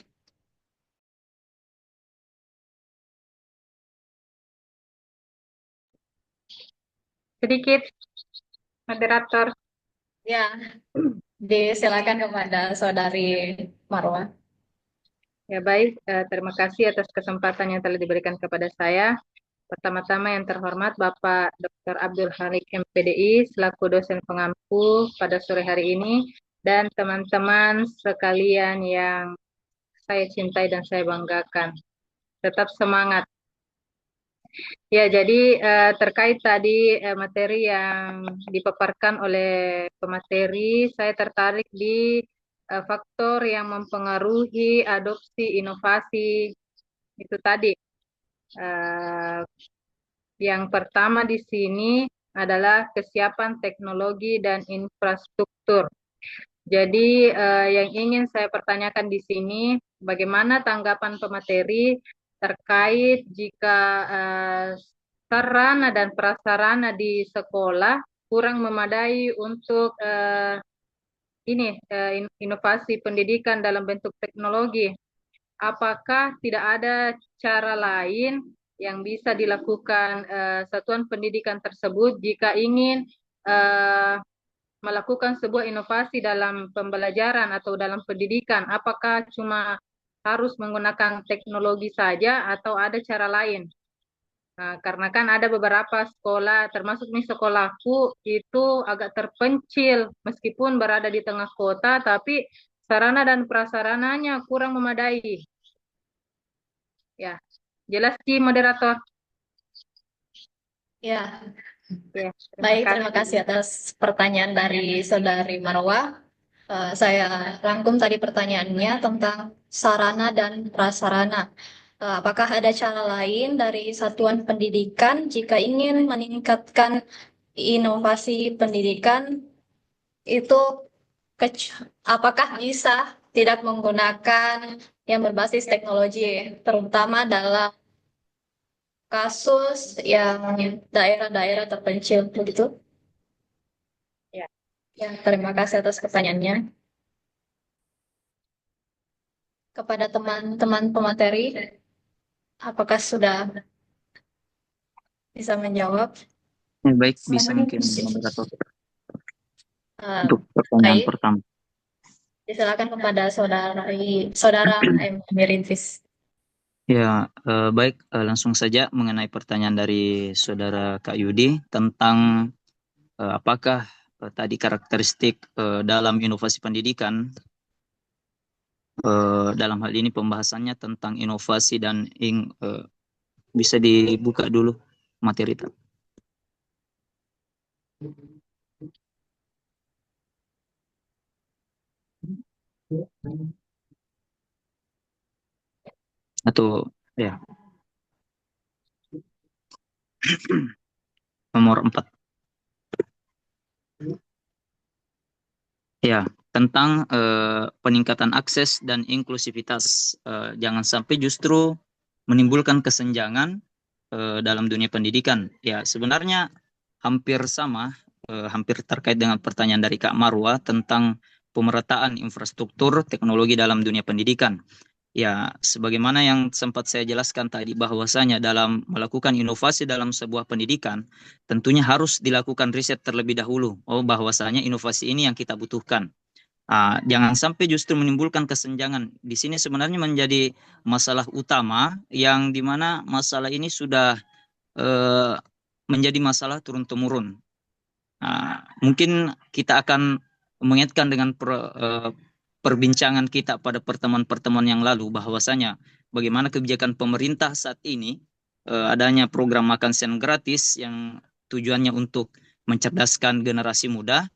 C: Sedikit, moderator.
D: Ya, disilakan kepada Saudari Marwa.
C: Ya baik, terima kasih atas kesempatan yang telah diberikan kepada saya. Pertama-tama yang terhormat Bapak Dr. Abdul Halik MPDI selaku dosen pengampu pada sore hari ini dan teman-teman sekalian yang saya cintai dan saya banggakan. Tetap semangat. Ya, jadi terkait tadi materi yang dipaparkan oleh pemateri, saya tertarik di faktor yang mempengaruhi adopsi inovasi itu tadi. Eh, yang pertama di sini adalah kesiapan teknologi dan infrastruktur. Jadi yang ingin saya pertanyakan di sini, bagaimana tanggapan pemateri terkait jika sarana dan prasarana di sekolah kurang memadai untuk inovasi pendidikan dalam bentuk teknologi. Apakah tidak ada cara lain yang bisa dilakukan satuan pendidikan tersebut jika ingin melakukan sebuah inovasi dalam pembelajaran atau dalam pendidikan? Apakah cuma harus menggunakan teknologi saja atau ada cara lain? Nah, karena kan ada beberapa sekolah, termasuk nih sekolahku, itu agak terpencil meskipun berada di tengah kota, tapi sarana dan prasarananya kurang memadai. Ya, jelas Ki moderator.
D: Ya,
C: Ya,
D: baik, terima kasih atas pertanyaan dari Saudari Marwa. Saya rangkum tadi pertanyaannya tentang sarana dan prasarana. Apakah ada cara lain dari satuan pendidikan jika ingin meningkatkan inovasi pendidikan itu apakah bisa tidak menggunakan yang berbasis teknologi, terutama dalam kasus yang daerah-daerah terpencil begitu?
C: Ya.
D: Ya, terima kasih atas pertanyaannya. Kepada teman-teman pemateri, apakah sudah bisa menjawab?
B: Baik, bisa mungkin moderator untuk
D: Baik,
B: pertanyaan pertama.
D: disilakan kepada saudara M. Mirintis.
B: Ya, baik, langsung saja mengenai pertanyaan dari saudara Kak Yudi tentang apakah tadi karakteristik dalam inovasi pendidikan, dalam hal ini pembahasannya tentang inovasi dan bisa dibuka dulu materi itu. Atau ya, nomor 4. Ya, tentang peningkatan akses dan inklusivitas. Jangan sampai justru menimbulkan kesenjangan dalam dunia pendidikan. Ya, sebenarnya hampir sama, hampir terkait dengan pertanyaan dari Kak Marwa tentang pemerataan infrastruktur teknologi dalam dunia pendidikan. Ya, sebagaimana yang sempat saya jelaskan tadi, bahwasanya dalam melakukan inovasi dalam sebuah pendidikan, tentunya harus dilakukan riset terlebih dahulu. Bahwasanya inovasi ini yang kita butuhkan. Jangan sampai justru menimbulkan kesenjangan. Di sini sebenarnya menjadi masalah utama, yang dimana masalah ini sudah menjadi masalah turun-temurun. Mungkin kita akan mengaitkan dengan perbincangan kita pada pertemuan-pertemuan yang lalu, bahwasanya bagaimana kebijakan pemerintah saat ini, adanya program makan siang gratis yang tujuannya untuk mencerdaskan generasi muda.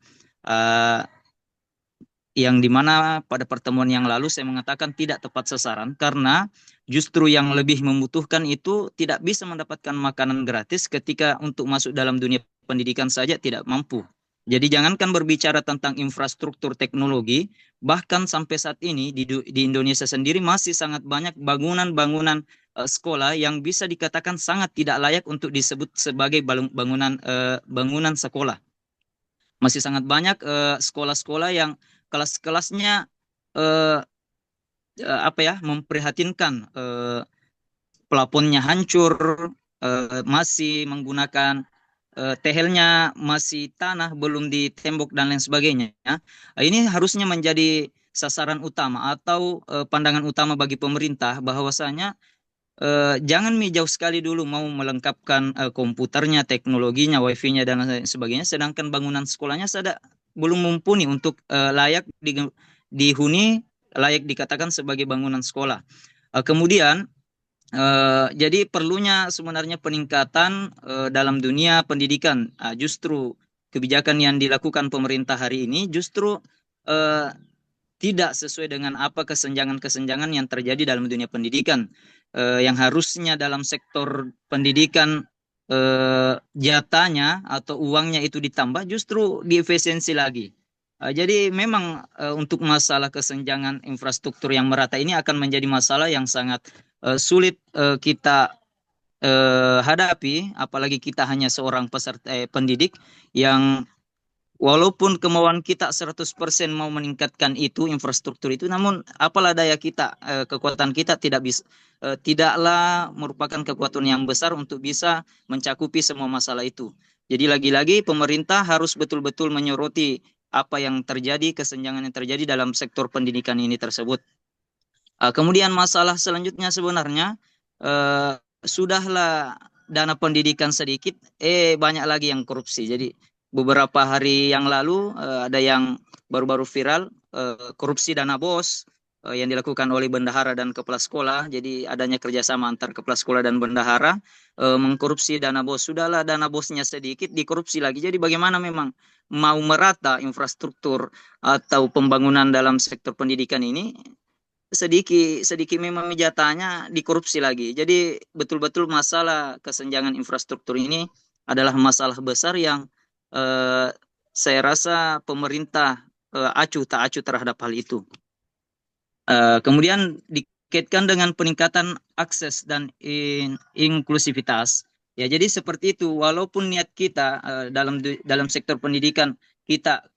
B: Yang dimana pada pertemuan yang lalu saya mengatakan tidak tepat sasaran karena justru yang lebih membutuhkan itu tidak bisa mendapatkan makanan gratis ketika untuk masuk dalam dunia pendidikan saja tidak mampu. Jadi jangankan berbicara tentang infrastruktur teknologi, bahkan sampai saat ini di Indonesia sendiri masih sangat banyak bangunan-bangunan sekolah yang bisa dikatakan sangat tidak layak untuk disebut sebagai bangunan sekolah. Masih sangat banyak sekolah-sekolah yang kelas-kelasnya memprihatinkan, plafonnya hancur, masih menggunakan tehelnya masih tanah, belum ditembok dan lain sebagainya. Ini harusnya menjadi sasaran utama atau pandangan utama bagi pemerintah bahwasanya jangan jauh sekali dulu mau melengkapkan komputernya, teknologinya, wifi-nya dan lain sebagainya, sedangkan bangunan sekolahnya belum mumpuni untuk layak dihuni, layak dikatakan sebagai bangunan sekolah. Kemudian jadi perlunya sebenarnya peningkatan dalam dunia pendidikan. Justru kebijakan yang dilakukan pemerintah hari ini justru tidak sesuai dengan apa kesenjangan-kesenjangan yang terjadi dalam dunia pendidikan. Yang harusnya dalam sektor pendidikan jatahnya atau uangnya itu ditambah, justru diefisiensi lagi. Jadi memang untuk masalah kesenjangan infrastruktur yang merata ini akan menjadi masalah yang sangat sulit kita hadapi, apalagi kita hanya seorang peserta pendidik yang walaupun kemauan kita 100% mau meningkatkan itu infrastruktur itu, namun apalah daya kita, kekuatan kita tidaklah merupakan kekuatan yang besar untuk bisa mencakupi semua masalah itu. Jadi lagi-lagi pemerintah harus betul-betul menyoroti apa yang terjadi, kesenjangan yang terjadi dalam sektor pendidikan ini tersebut. Kemudian masalah selanjutnya sebenarnya sudahlah dana pendidikan sedikit, banyak lagi yang korupsi. Jadi beberapa hari yang lalu ada yang baru-baru viral korupsi dana BOS yang dilakukan oleh bendahara dan kepala sekolah. Jadi adanya kerjasama antar kepala sekolah dan bendahara mengkorupsi dana BOS. Sudahlah dana BOS-nya sedikit dikorupsi lagi. Jadi bagaimana memang mau merata infrastruktur atau pembangunan dalam sektor pendidikan ini, sedikit memang jatahnya dikorupsi lagi. Jadi betul-betul masalah kesenjangan infrastruktur ini adalah masalah besar yang saya rasa pemerintah acuh tak acuh terhadap hal itu. Kemudian dikaitkan dengan peningkatan akses dan inklusivitas. Ya, jadi seperti itu. Walaupun niat kita dalam sektor pendidikan kita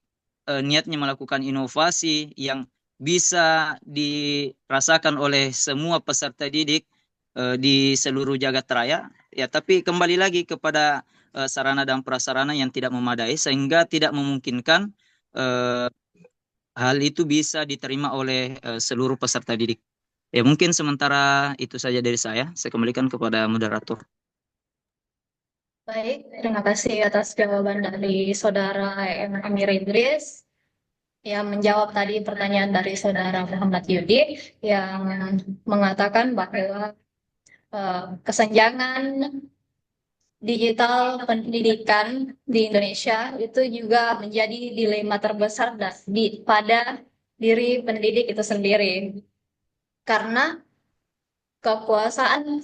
B: niatnya melakukan inovasi yang bisa dirasakan oleh semua peserta didik di seluruh jagat raya, ya, tapi kembali lagi kepada sarana dan prasarana yang tidak memadai sehingga tidak memungkinkan hal itu bisa diterima oleh seluruh peserta didik. Ya, mungkin sementara itu saja dari saya. Saya kembalikan kepada moderator.
D: Baik, terima kasih atas jawaban dari Saudara Amir Idris yang menjawab tadi pertanyaan dari Saudara Muhammad Yudi yang mengatakan bahwa kesenjangan digital pendidikan di Indonesia itu juga menjadi dilema terbesar pada diri pendidik itu sendiri. Karena kekuasaan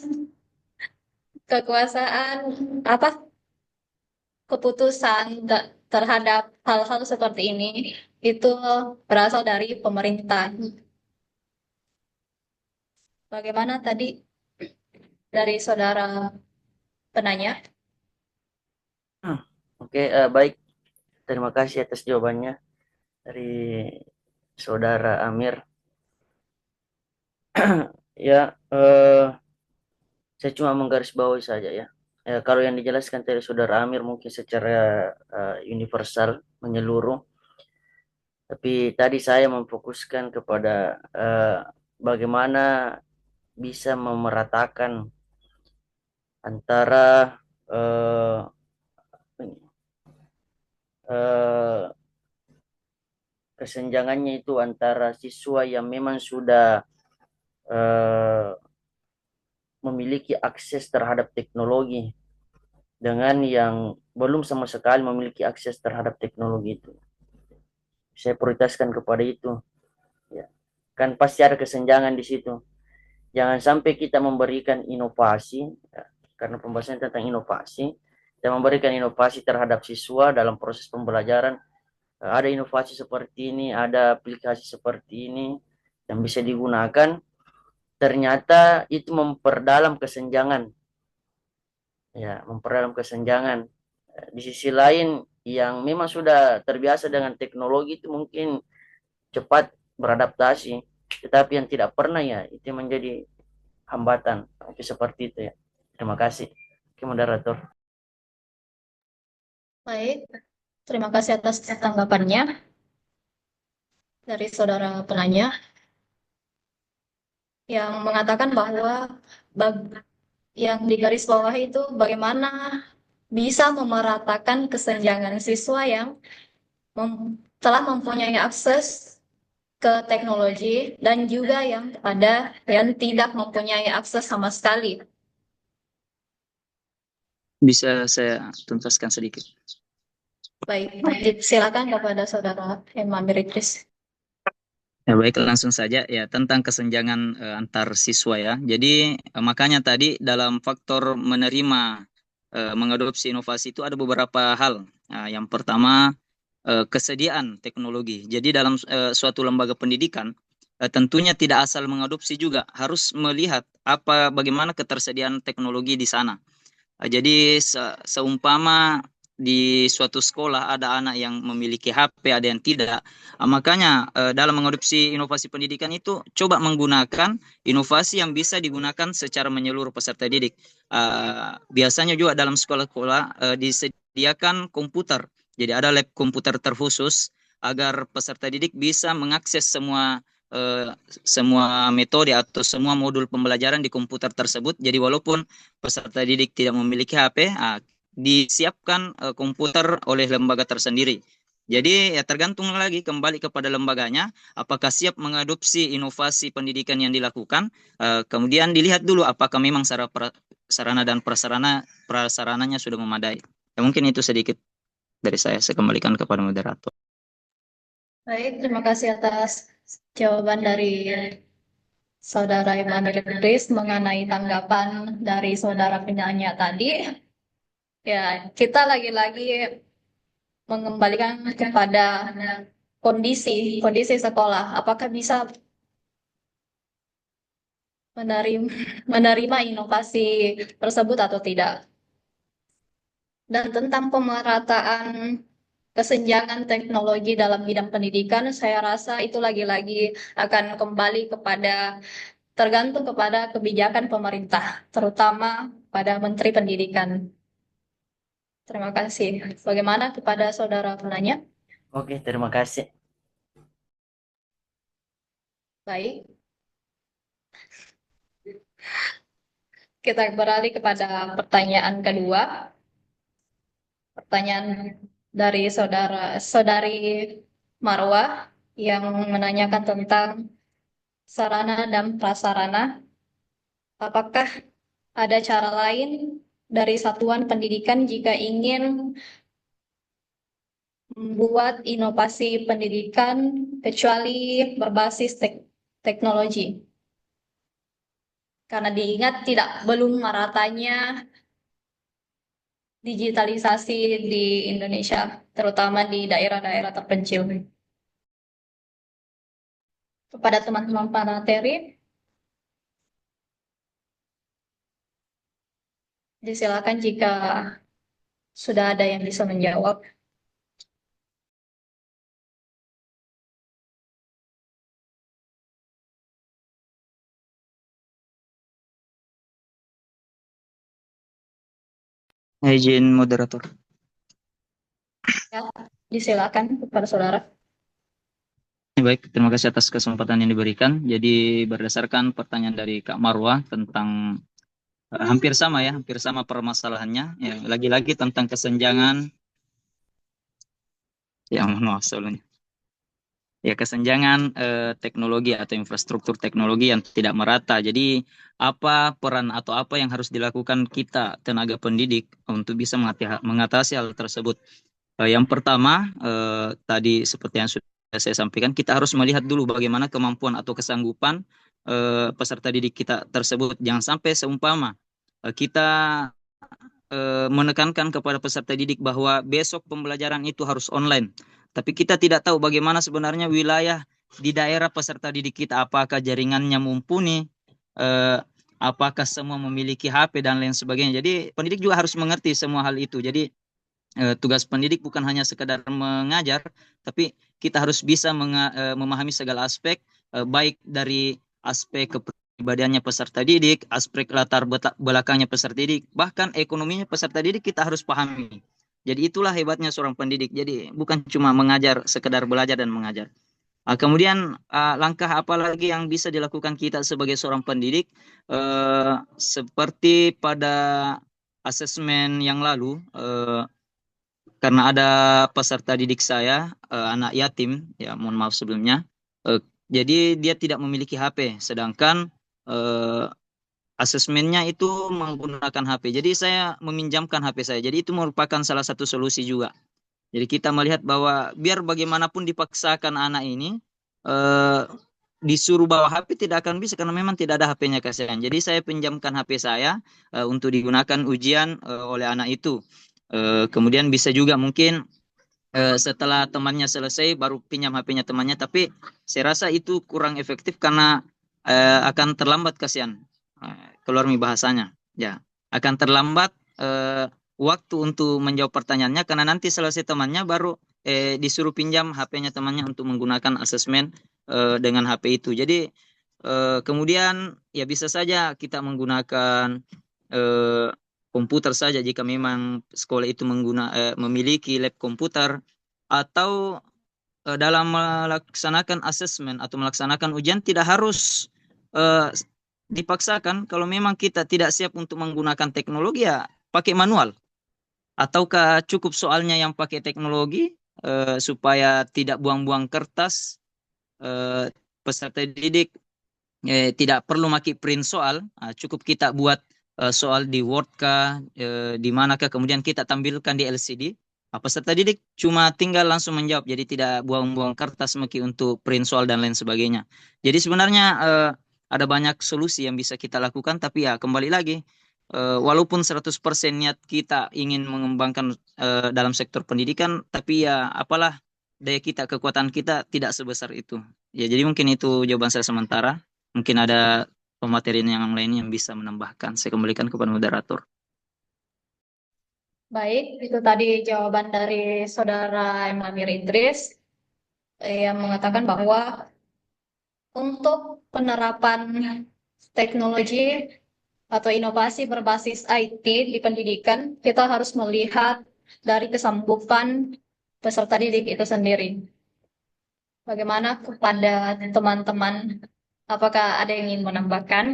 D: keputusan terhadap hal-hal seperti ini itu berasal dari pemerintah. Bagaimana tadi dari saudara penanya?
F: Oke, baik. Terima kasih atas jawabannya dari Saudara Amir. Ya, saya cuma menggarisbawahi saja ya. Kalau yang dijelaskan dari Saudara Amir mungkin secara universal, menyeluruh. Tapi tadi saya memfokuskan kepada bagaimana bisa memeratakan antara kesenjangannya itu antara siswa yang memang sudah memiliki akses terhadap teknologi dengan yang belum sama sekali memiliki akses terhadap teknologi itu. Saya prioritaskan kepada itu. Ya. Kan pasti ada kesenjangan di situ. Jangan sampai kita memberikan inovasi, ya, karena pembahasan tentang inovasi, dan memberikan inovasi terhadap siswa dalam proses pembelajaran. Ada inovasi seperti ini, ada aplikasi seperti ini yang bisa digunakan. Ternyata itu memperdalam kesenjangan, ya, memperdalam kesenjangan. Di sisi lain, yang memang sudah terbiasa dengan teknologi itu mungkin cepat beradaptasi, tetapi yang tidak pernah, ya, itu menjadi hambatan. Oke, seperti itu, ya. Terima kasih. Oke, moderator.
D: Baik, terima kasih atas tanggapannya dari saudara penanya yang mengatakan bahwa yang di garis bawah itu bagaimana bisa memeratakan kesenjangan siswa yang telah mempunyai akses ke teknologi dan juga yang ada yang tidak mempunyai akses sama sekali.
B: Bisa saya tuntaskan sedikit?
D: Baik, silakan kepada saudara Imam Idris.
B: Ya baik, langsung saja ya tentang kesenjangan antar siswa ya. Jadi makanya tadi dalam faktor menerima mengadopsi inovasi itu ada beberapa hal. Yang pertama kesediaan teknologi. Jadi dalam suatu lembaga pendidikan tentunya tidak asal mengadopsi juga, harus melihat bagaimana ketersediaan teknologi di sana. Jadi seumpama di suatu sekolah ada anak yang memiliki HP, ada yang tidak. Makanya dalam mengadopsi inovasi pendidikan itu coba menggunakan inovasi yang bisa digunakan secara menyeluruh peserta didik. Biasanya juga dalam sekolah-sekolah disediakan komputer. Jadi ada lab komputer terkhusus agar peserta didik bisa mengakses semua metode atau semua modul pembelajaran di komputer tersebut. Jadi walaupun peserta didik tidak memiliki HP, disiapkan komputer oleh lembaga tersendiri. Jadi ya tergantung lagi kembali kepada lembaganya, apakah siap mengadopsi inovasi pendidikan yang dilakukan. Kemudian dilihat dulu apakah memang sarana dan prasarananya sudah memadai. Ya, mungkin itu sedikit dari saya kembalikan kepada moderator.
D: Baik, terima kasih atas jawaban dari saudara Imam Idris mengenai tanggapan dari saudara penanya tadi. Ya, kita lagi-lagi mengembalikan kepada kondisi sekolah. Apakah bisa menerima inovasi tersebut atau tidak? Dan tentang pemerataan kesenjangan teknologi dalam bidang pendidikan, saya rasa itu lagi-lagi akan kembali tergantung kepada kebijakan pemerintah, terutama pada Menteri Pendidikan. Terima kasih. Bagaimana kepada saudara penanya?
F: Oke, terima kasih.
D: Baik. Kita beralih kepada pertanyaan kedua. Pertanyaan dari saudari Marwah yang menanyakan tentang sarana dan prasarana. Apakah ada cara lain dari satuan pendidikan jika ingin membuat inovasi pendidikan kecuali berbasis teknologi? Karena diingat belum meratanya digitalisasi di Indonesia, terutama di daerah-daerah terpencil. Kepada teman-teman materi, disilakan jika sudah ada yang bisa menjawab.
B: Izin moderator.
D: Ya, disilakan kepada saudara.
B: Baik, terima kasih atas kesempatan yang diberikan. Jadi berdasarkan pertanyaan dari Kak Marwah tentang hampir sama permasalahannya. Ya, lagi-lagi tentang kesenjangan. Ya, mohon maaf soalnya. Ya, kesenjangan teknologi atau infrastruktur teknologi yang tidak merata. Jadi apa peran atau apa yang harus dilakukan kita tenaga pendidik untuk bisa mengatasi hal tersebut? Yang pertama, tadi seperti yang sudah saya sampaikan, kita harus melihat dulu bagaimana kemampuan atau kesanggupan peserta didik kita tersebut. Jangan sampai seumpama kita menekankan kepada peserta didik bahwa besok pembelajaran itu harus online. Tapi kita tidak tahu bagaimana sebenarnya wilayah di daerah peserta didik kita, apakah jaringannya mumpuni, apakah semua memiliki HP dan lain sebagainya. Jadi pendidik juga harus mengerti semua hal itu. Jadi tugas pendidik bukan hanya sekedar mengajar, tapi kita harus bisa memahami segala aspek, baik dari aspek kepribadiannya peserta didik, aspek latar belakangnya peserta didik, bahkan ekonominya peserta didik kita harus pahami. Jadi itulah hebatnya seorang pendidik. Jadi bukan cuma mengajar, sekedar belajar dan mengajar. Kemudian langkah apa lagi yang bisa dilakukan kita sebagai seorang pendidik? Seperti pada asesmen yang lalu, karena ada peserta didik saya, anak yatim, ya mohon maaf sebelumnya, jadi dia tidak memiliki HP, sedangkan asesmennya itu menggunakan HP. Jadi saya meminjamkan HP saya. Jadi itu merupakan salah satu solusi juga. Jadi kita melihat bahwa biar bagaimanapun dipaksakan anak ini, disuruh bawa HP tidak akan bisa karena memang tidak ada HP-nya kasihan. Jadi saya pinjamkan HP saya untuk digunakan ujian oleh anak itu. Kemudian bisa juga mungkin setelah temannya selesai baru pinjam HP-nya temannya, tapi saya rasa itu kurang efektif karena akan terlambat kasihan. Keluar mi bahasanya. Ya, akan terlambat waktu untuk menjawab pertanyaannya karena nanti selesai temannya baru disuruh pinjam HP-nya temannya untuk menggunakan asesmen dengan HP itu. Jadi kemudian ya bisa saja kita menggunakan komputer saja jika memang sekolah itu memiliki lab komputer, atau dalam melaksanakan asesmen atau melaksanakan ujian tidak harus dipaksakan. Kalau memang kita tidak siap untuk menggunakan teknologi ya pakai manual, ataukah cukup soalnya yang pakai teknologi supaya tidak buang-buang kertas. Peserta didik tidak perlu pakai print soal, cukup kita buat soal di Word kah, di manakah, kemudian kita tampilkan di LCD. Peserta didik cuma tinggal langsung menjawab, jadi tidak buang-buang kertas maki untuk print soal dan lain sebagainya. Jadi sebenarnya ada banyak solusi yang bisa kita lakukan, tapi ya kembali lagi, walaupun 100% niat kita ingin mengembangkan dalam sektor pendidikan, tapi ya apalah daya kita, kekuatan kita tidak sebesar itu. Ya, jadi mungkin itu jawaban saya sementara. Mungkin ada pemateri yang lain yang bisa menambahkan. Saya kembalikan kepada moderator.
D: Baik, itu tadi jawaban dari Saudara Emamir Idris yang mengatakan bahwa untuk penerapan teknologi atau inovasi berbasis IT di pendidikan, kita harus melihat dari kesanggupan peserta didik itu sendiri. Bagaimana kepada teman-teman, apakah ada yang ingin menambahkan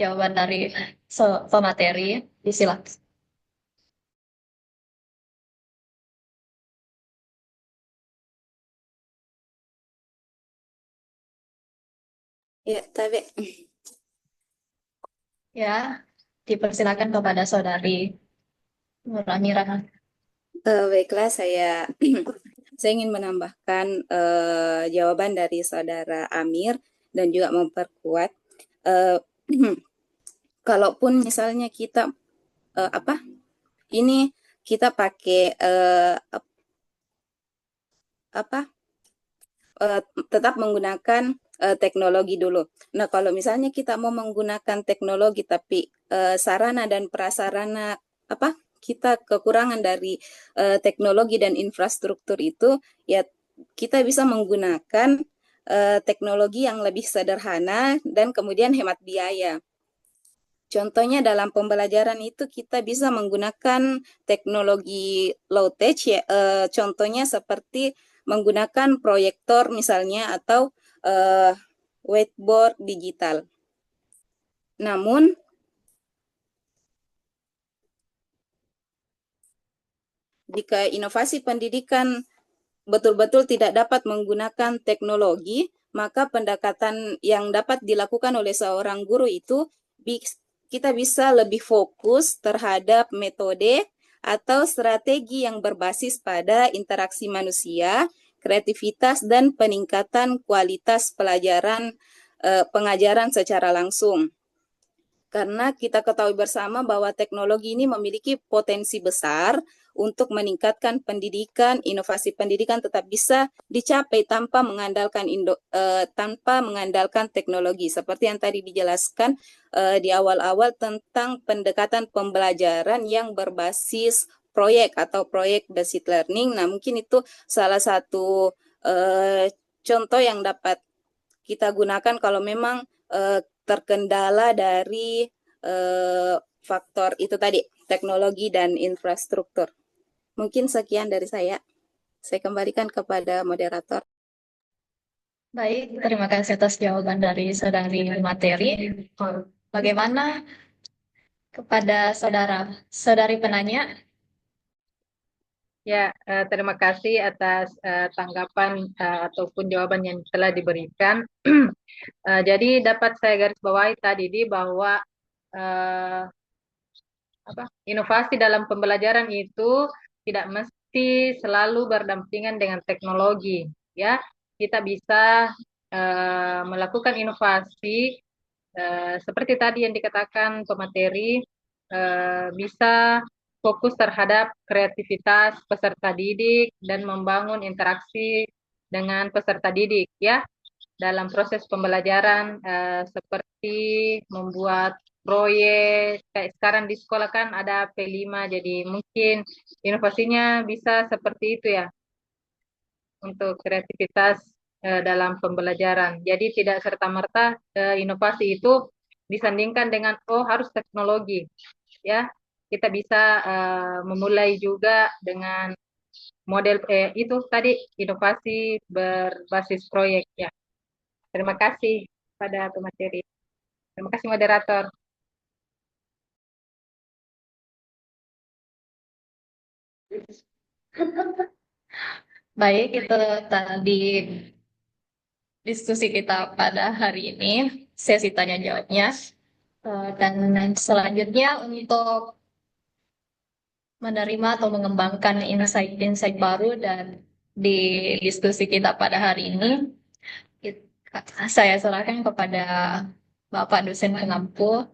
D: jawaban dari pemateri? Disilakan.
C: Ya, tapi
D: Ya, dipersilakan kepada Saudari Nur Amira.
C: baiklah, saya saya ingin menambahkan jawaban dari Saudara Amir dan juga memperkuat kalaupun misalnya kita ini kita pakai tetap menggunakan teknologi dulu. Nah, kalau misalnya kita mau menggunakan teknologi tapi sarana dan prasarana kita kekurangan dari teknologi dan infrastruktur itu, ya kita bisa menggunakan teknologi yang lebih sederhana dan kemudian hemat biaya. Contohnya dalam pembelajaran itu kita bisa menggunakan teknologi low tech, ya, contohnya seperti menggunakan proyektor misalnya atau whiteboard digital. Namun jika inovasi pendidikan betul-betul tidak dapat menggunakan teknologi, maka pendekatan yang dapat dilakukan oleh seorang guru itu kita bisa lebih fokus terhadap metode atau strategi yang berbasis pada interaksi manusia, kreativitas, dan peningkatan kualitas pengajaran secara langsung. Karena kita ketahui bersama bahwa teknologi ini memiliki potensi besar untuk meningkatkan pendidikan, inovasi pendidikan tetap bisa dicapai tanpa mengandalkan teknologi. Seperti yang tadi dijelaskan di awal-awal tentang pendekatan pembelajaran yang berbasis proyek atau proyek based learning. Nah, mungkin itu salah satu contoh yang dapat kita gunakan kalau memang terkendala dari faktor itu tadi, teknologi dan infrastruktur. Mungkin sekian dari saya. Saya kembalikan kepada moderator.
D: Baik, terima kasih atas jawaban dari saudari materi. Bagaimana kepada saudari penanya?
G: Ya, terima kasih atas tanggapan ataupun jawaban yang telah diberikan. Jadi dapat saya garis bawahi tadi bahwa inovasi dalam pembelajaran itu tidak mesti selalu berdampingan dengan teknologi. Ya, kita bisa melakukan inovasi seperti tadi yang dikatakan pemateri, bisa fokus terhadap kreativitas peserta didik dan membangun interaksi dengan peserta didik ya dalam proses pembelajaran, seperti membuat proyek kayak sekarang di sekolah kan ada P5, jadi mungkin inovasinya bisa seperti itu ya untuk kreativitas dalam pembelajaran. Jadi tidak serta-merta inovasi itu disandingkan dengan harus teknologi ya. Kita bisa memulai juga dengan model itu tadi inovasi berbasis proyek ya. Terima kasih pada pemateri. Terima kasih moderator.
D: Baik, itu tadi diskusi kita pada hari ini, sesi tanya jawabnya. Dan selanjutnya untuk menerima atau mengembangkan insight-insight baru dan di diskusi kita pada hari ini, saya serahkan kepada Bapak dosen pengampu.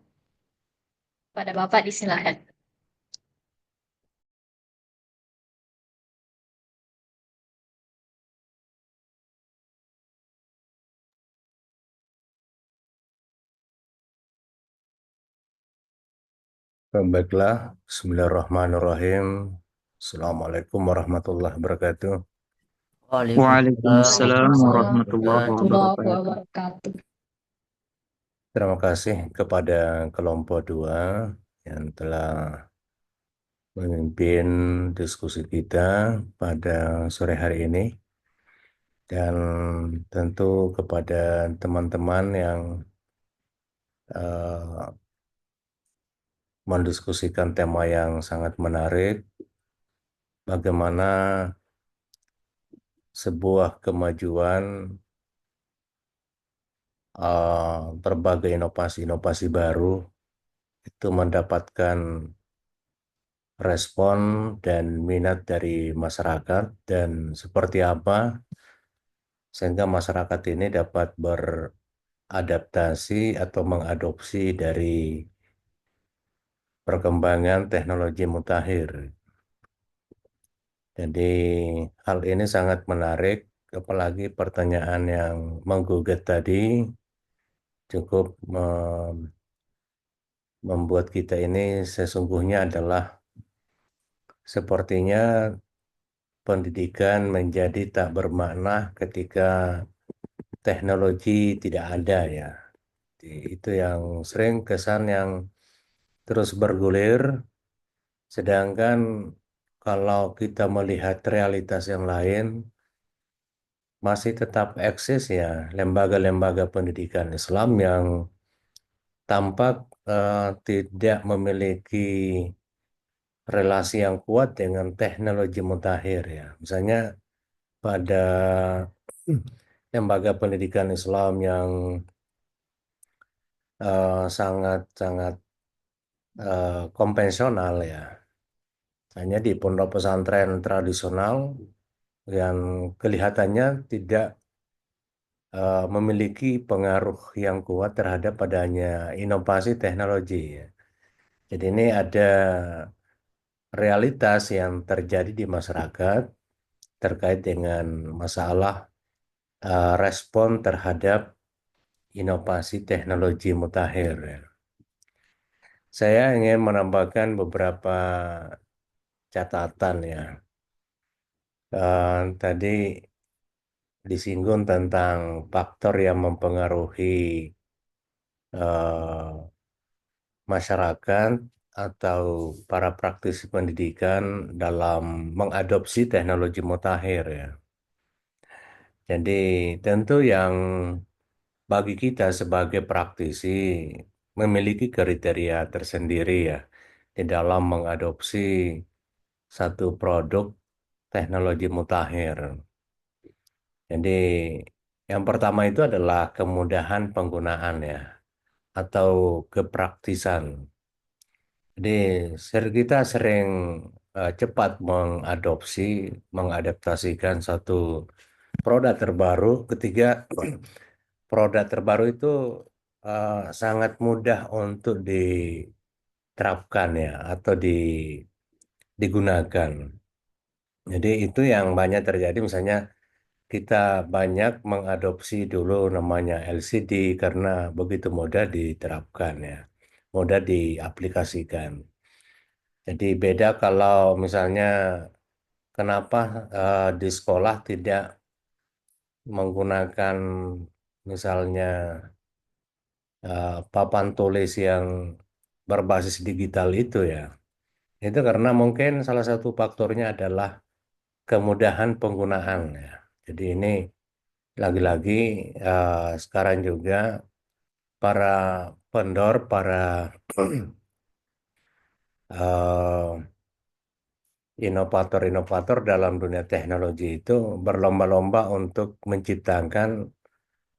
D: Pada Bapak disilakan.
A: Baiklah, Bismillahirrahmanirrahim. Assalamualaikum warahmatullahi wabarakatuh.
B: Waalaikumsalam warahmatullahi wabarakatuh.
D: wabarakatuh.
A: Terima kasih kepada kelompok 2 yang telah memimpin diskusi kita pada sore hari ini. Dan tentu kepada teman-teman yang mendiskusikan tema yang sangat menarik, bagaimana sebuah kemajuan berbagai inovasi-inovasi baru itu mendapatkan respon dan minat dari masyarakat, dan seperti apa sehingga masyarakat ini dapat beradaptasi atau mengadopsi dari perkembangan teknologi mutakhir. Jadi hal ini sangat menarik, apalagi pertanyaan yang menggugat tadi cukup membuat kita ini sesungguhnya adalah sepertinya pendidikan menjadi tak bermakna ketika teknologi tidak ada ya. Itu yang sering kesan yang terus bergulir, sedangkan kalau kita melihat realitas yang lain, masih tetap eksis ya lembaga-lembaga pendidikan Islam yang tampak tidak memiliki relasi yang kuat dengan teknologi mutakhir ya. Misalnya pada lembaga pendidikan Islam yang sangat-sangat konvensional ya. Hanya di pondok pesantren tradisional yang kelihatannya tidak memiliki pengaruh yang kuat terhadap adanya inovasi teknologi ya. Jadi ini ada realitas yang terjadi di masyarakat terkait dengan masalah respon terhadap inovasi teknologi mutakhir ya. Saya ingin menambahkan beberapa catatan ya. Tadi disinggung tentang faktor yang mempengaruhi eh, masyarakat atau para praktisi pendidikan dalam mengadopsi teknologi mutakhir ya. Jadi tentu yang bagi kita sebagai praktisi memiliki kriteria tersendiri ya di dalam mengadopsi satu produk teknologi mutakhir. Jadi yang pertama itu adalah kemudahan penggunaan ya atau kepraktisan. Jadi kita sering cepat mengadopsi, mengadaptasikan satu produk terbaru ketika produk terbaru itu sangat mudah untuk diterapkan ya atau digunakan. Jadi itu yang banyak terjadi misalnya kita banyak mengadopsi dulu namanya LCD karena begitu mudah diterapkan ya, mudah diaplikasikan. Jadi beda kalau misalnya kenapa di sekolah tidak menggunakan misalnya papan tulis yang berbasis digital itu ya. Itu karena mungkin salah satu faktornya adalah kemudahan penggunaan ya. Jadi ini lagi-lagi sekarang juga para vendor, para eh, inovator-inovator dalam dunia teknologi itu berlomba-lomba untuk menciptakan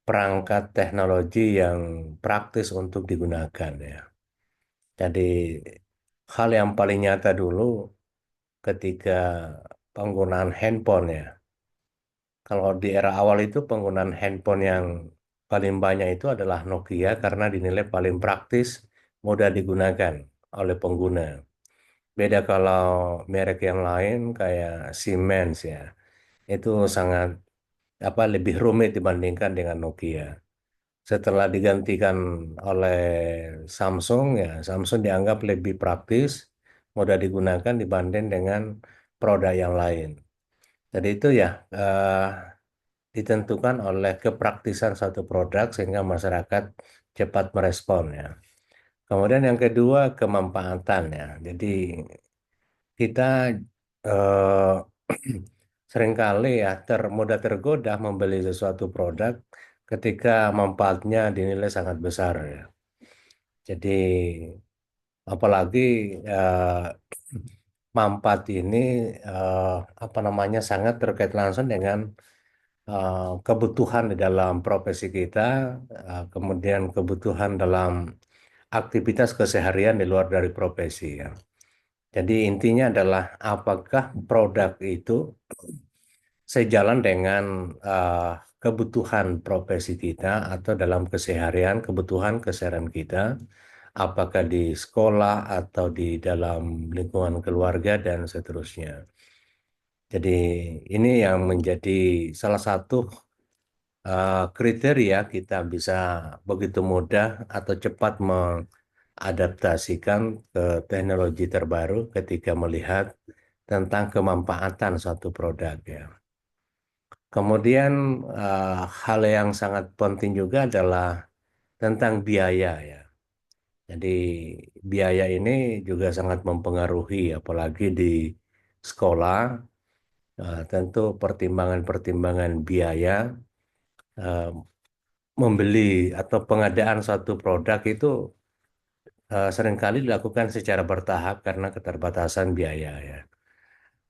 A: perangkat teknologi yang praktis untuk digunakan ya. Jadi hal yang paling nyata dulu ketika penggunaan handphone ya. Kalau di era awal itu penggunaan handphone yang paling banyak itu adalah Nokia karena dinilai paling praktis, mudah digunakan oleh pengguna. Beda kalau merek yang lain kayak Siemens ya, itu sangat lebih rumit dibandingkan dengan Nokia. Setelah digantikan oleh Samsung ya, Samsung dianggap lebih praktis, mudah digunakan dibanding dengan produk yang lain. Jadi itu ya ditentukan oleh kepraktisan satu produk sehingga masyarakat cepat merespon ya. Kemudian yang kedua kemanfaatan ya. Jadi kita eh, seringkali ya mudah tergoda membeli sesuatu produk ketika manfaatnya dinilai sangat besar ya. Jadi apalagi manfaat ini eh, sangat terkait langsung dengan kebutuhan di dalam profesi kita, kemudian kebutuhan dalam aktivitas keseharian di luar dari profesi ya. Jadi intinya adalah apakah produk itu sejalan dengan kebutuhan profesi kita atau dalam keseharian, kebutuhan keseharian kita, apakah di sekolah atau di dalam lingkungan keluarga dan seterusnya. Jadi ini yang menjadi salah satu kriteria kita bisa begitu mudah atau cepat mengadaptasikan ke teknologi terbaru ketika melihat tentang kemanfaatan suatu produk ya. Kemudian hal yang sangat penting juga adalah tentang biaya ya. Jadi biaya ini juga sangat mempengaruhi apalagi di sekolah. Tentu pertimbangan-pertimbangan biaya eh, membeli atau pengadaan suatu produk itu seringkali dilakukan secara bertahap karena keterbatasan biaya ya.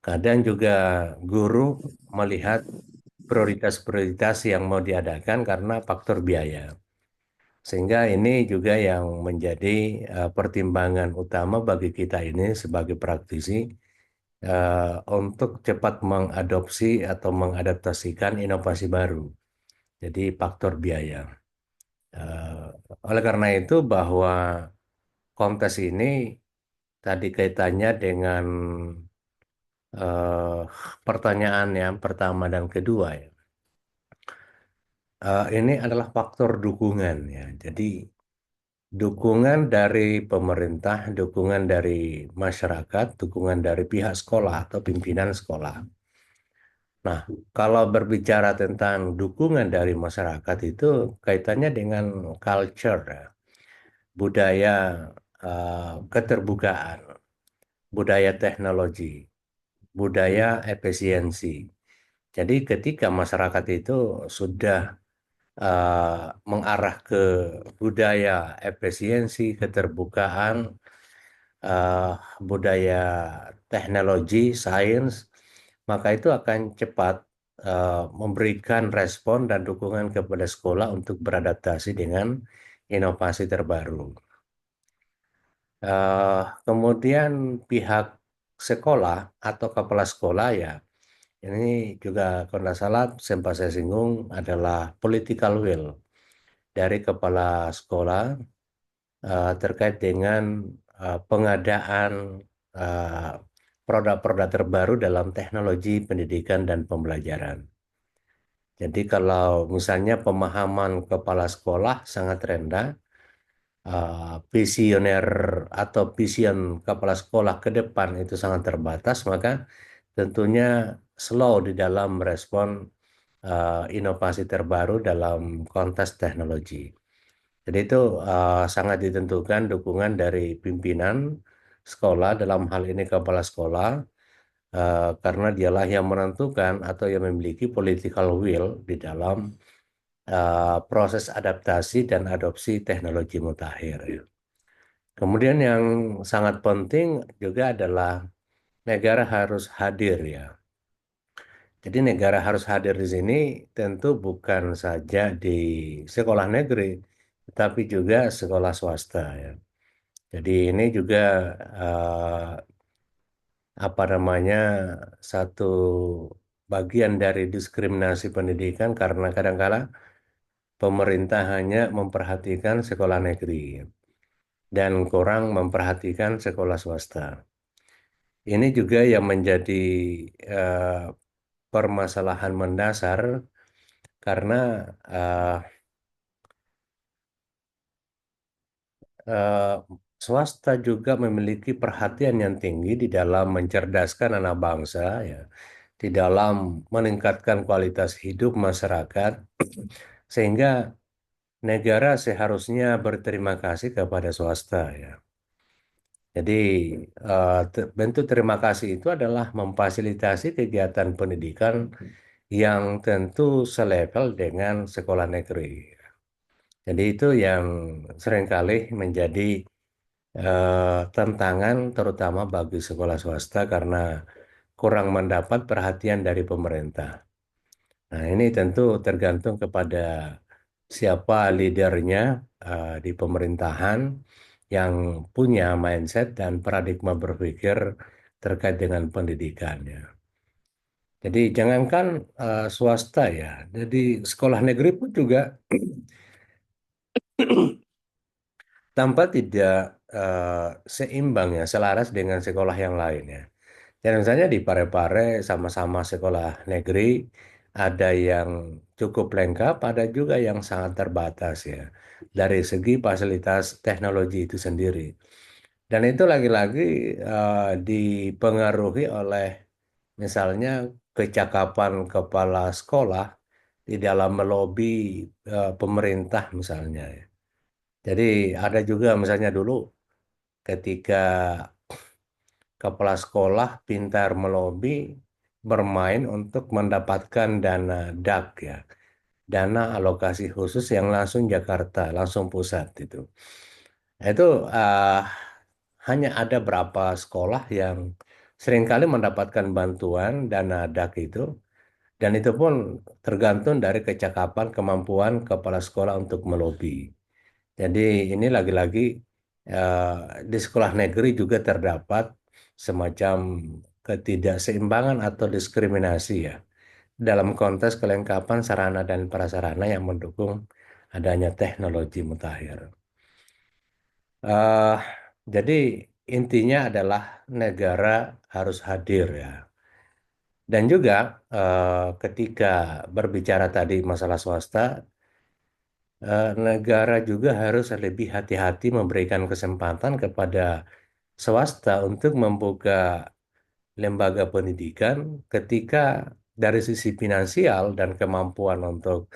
A: Kadang juga guru melihat prioritas-prioritas yang mau diadakan karena faktor biaya. Sehingga ini juga yang menjadi pertimbangan utama bagi kita ini sebagai praktisi untuk cepat mengadopsi atau mengadaptasikan inovasi baru. Jadi faktor biaya. Eh, oleh karena itu bahwa kontes ini tadi kaitannya dengan eh, pertanyaan yang pertama dan kedua ya. Ini adalah faktor dukungan ya. Jadi dukungan dari pemerintah, dukungan dari masyarakat, dukungan dari pihak sekolah atau pimpinan sekolah. Nah, kalau berbicara tentang dukungan dari masyarakat itu kaitannya dengan culture, ya, budaya keterbukaan, budaya teknologi, budaya efisiensi. Jadi ketika masyarakat itu sudah mengarah ke budaya efisiensi, keterbukaan, eh, budaya teknologi, sains, maka itu akan cepat memberikan respon dan dukungan kepada sekolah untuk beradaptasi dengan inovasi terbaru. Kemudian pihak sekolah atau kepala sekolah ya, ini juga kalau tidak salah sempat saya singgung adalah political will dari kepala sekolah terkait dengan pengadaan uh, produk-produk terbaru dalam teknologi pendidikan dan pembelajaran. Jadi kalau misalnya pemahaman kepala sekolah sangat rendah, visioner atau vision kepala sekolah ke depan itu sangat terbatas, maka tentunya slow di dalam merespon inovasi terbaru dalam konteks teknologi. Jadi itu sangat ditentukan dukungan dari pimpinan sekolah dalam hal ini kepala sekolah karena dialah yang menentukan atau yang memiliki political will di dalam proses adaptasi dan adopsi teknologi mutakhir. Ya. Kemudian yang sangat penting juga adalah negara harus hadir ya. Jadi negara harus hadir di sini tentu bukan saja di sekolah negeri, tetapi juga sekolah swasta ya. Jadi ini juga apa namanya satu bagian dari diskriminasi pendidikan karena kadang-kala pemerintah hanya memperhatikan sekolah negeri dan kurang memperhatikan sekolah swasta. Ini juga yang menjadi eh, permasalahan mendasar karena eh, eh, swasta juga memiliki perhatian yang tinggi di dalam mencerdaskan anak bangsa, ya, di dalam meningkatkan kualitas hidup masyarakat, sehingga negara seharusnya berterima kasih kepada swasta, ya. Jadi bentuk terima kasih itu adalah memfasilitasi kegiatan pendidikan yang tentu selevel dengan sekolah negeri. Jadi itu yang seringkali menjadi tantangan terutama bagi sekolah swasta karena kurang mendapat perhatian dari pemerintah. Nah, ini tentu tergantung kepada siapa leadernya di pemerintahan yang punya mindset dan paradigma berpikir terkait dengan pendidikannya. Jadi jangankan swasta ya, jadi sekolah negeri pun juga tanpa tidak seimbang ya, selaras dengan sekolah yang lain ya. Dan misalnya di Parepare sama-sama sekolah negeri, ada yang cukup lengkap, ada juga yang sangat terbatas ya. Dari segi fasilitas teknologi itu sendiri. Dan itu lagi-lagi dipengaruhi oleh misalnya kecakapan kepala sekolah di dalam melobi pemerintah misalnya, ya. Jadi ada juga misalnya dulu ketika kepala sekolah pintar melobi bermain untuk mendapatkan dana DAK ya, dana alokasi khusus yang langsung Jakarta, langsung pusat itu. Itu hanya ada berapa sekolah yang seringkali mendapatkan bantuan dana DAK itu, dan itu pun tergantung dari kecakapan kemampuan kepala sekolah untuk melobi. Jadi ini lagi-lagi eh, di sekolah negeri juga terdapat semacam ketidakseimbangan atau diskriminasi ya dalam konteks kelengkapan sarana dan prasarana yang mendukung adanya teknologi mutakhir. Eh, jadi intinya adalah negara harus hadir ya. Dan juga ketika berbicara tadi masalah swasta, negara juga harus lebih hati-hati memberikan kesempatan kepada swasta untuk membuka lembaga pendidikan ketika dari sisi finansial dan kemampuan untuk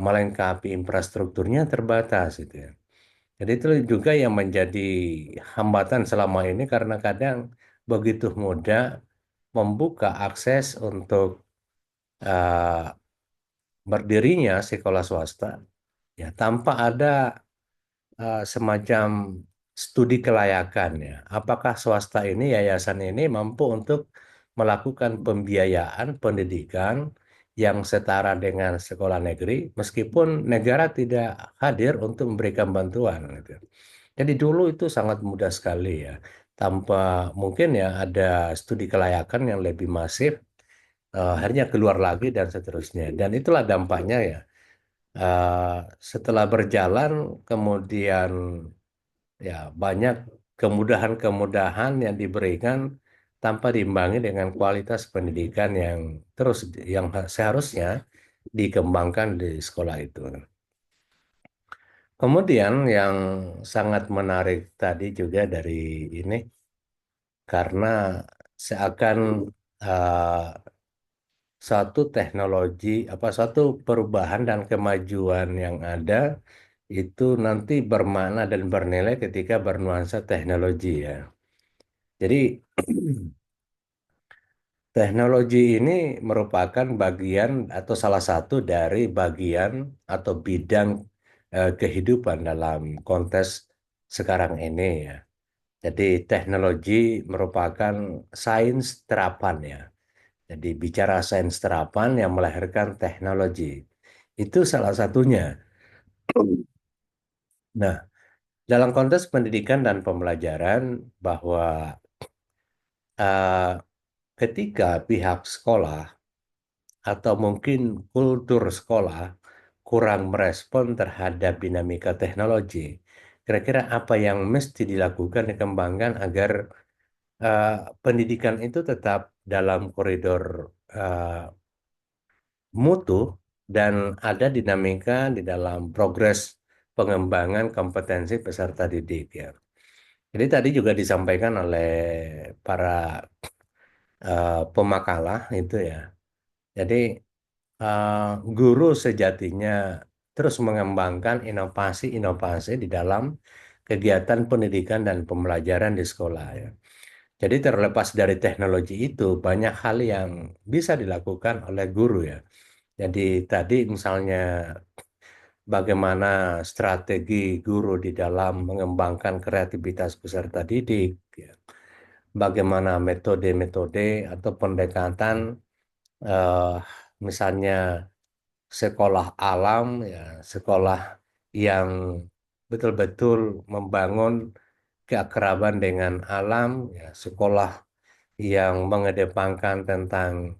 A: melengkapi infrastrukturnya terbatas gitu ya. Jadi itu juga yang menjadi hambatan selama ini karena kadang begitu mudah membuka akses untuk eh, berdirinya sekolah swasta ya tanpa ada semacam studi kelayakan ya. Apakah swasta ini, yayasan ini mampu untuk melakukan pembiayaan pendidikan yang setara dengan sekolah negeri, meskipun negara tidak hadir untuk memberikan bantuan gitu. Jadi dulu itu sangat mudah sekali ya, tanpa mungkin ya ada studi kelayakan yang lebih masif, akhirnya keluar lagi dan seterusnya. Dan itulah dampaknya ya. Eh, Setelah berjalan, kemudian ya banyak kemudahan-kemudahan yang diberikan tanpa diimbangi dengan kualitas pendidikan yang terus yang seharusnya dikembangkan di sekolah itu. Kemudian yang sangat menarik tadi juga dari ini karena seakan eh, satu teknologi apa satu perubahan dan kemajuan yang ada itu nanti bermakna dan bernilai ketika bernuansa teknologi ya. Jadi teknologi ini merupakan bagian atau salah satu dari bagian atau bidang kehidupan dalam konteks sekarang ini ya. Jadi teknologi merupakan sains terapan ya. Jadi bicara sains terapan yang melahirkan teknologi. Itu salah satunya. Nah, dalam konteks pendidikan dan pembelajaran bahwa eh, ketika pihak sekolah atau mungkin kultur sekolah kurang merespon terhadap dinamika teknologi, kira-kira apa yang mesti dilakukan dikembangkan agar eh, pendidikan itu tetap dalam koridor eh, mutu dan ada dinamika di dalam progres pengembangan kompetensi peserta didik ya. Jadi tadi juga disampaikan oleh para pemakalah itu ya. Jadi eh, guru sejatinya terus mengembangkan inovasi-inovasi di dalam kegiatan pendidikan dan pembelajaran di sekolah ya. Jadi terlepas dari teknologi itu banyak hal yang bisa dilakukan oleh guru ya. Jadi tadi misalnya bagaimana strategi guru di dalam mengembangkan kreativitas peserta didik, ya. Bagaimana metode-metode atau pendekatan, eh, misalnya sekolah alam, ya, sekolah yang betul-betul membangun keakraban dengan alam, ya, sekolah yang mengedepankan tentang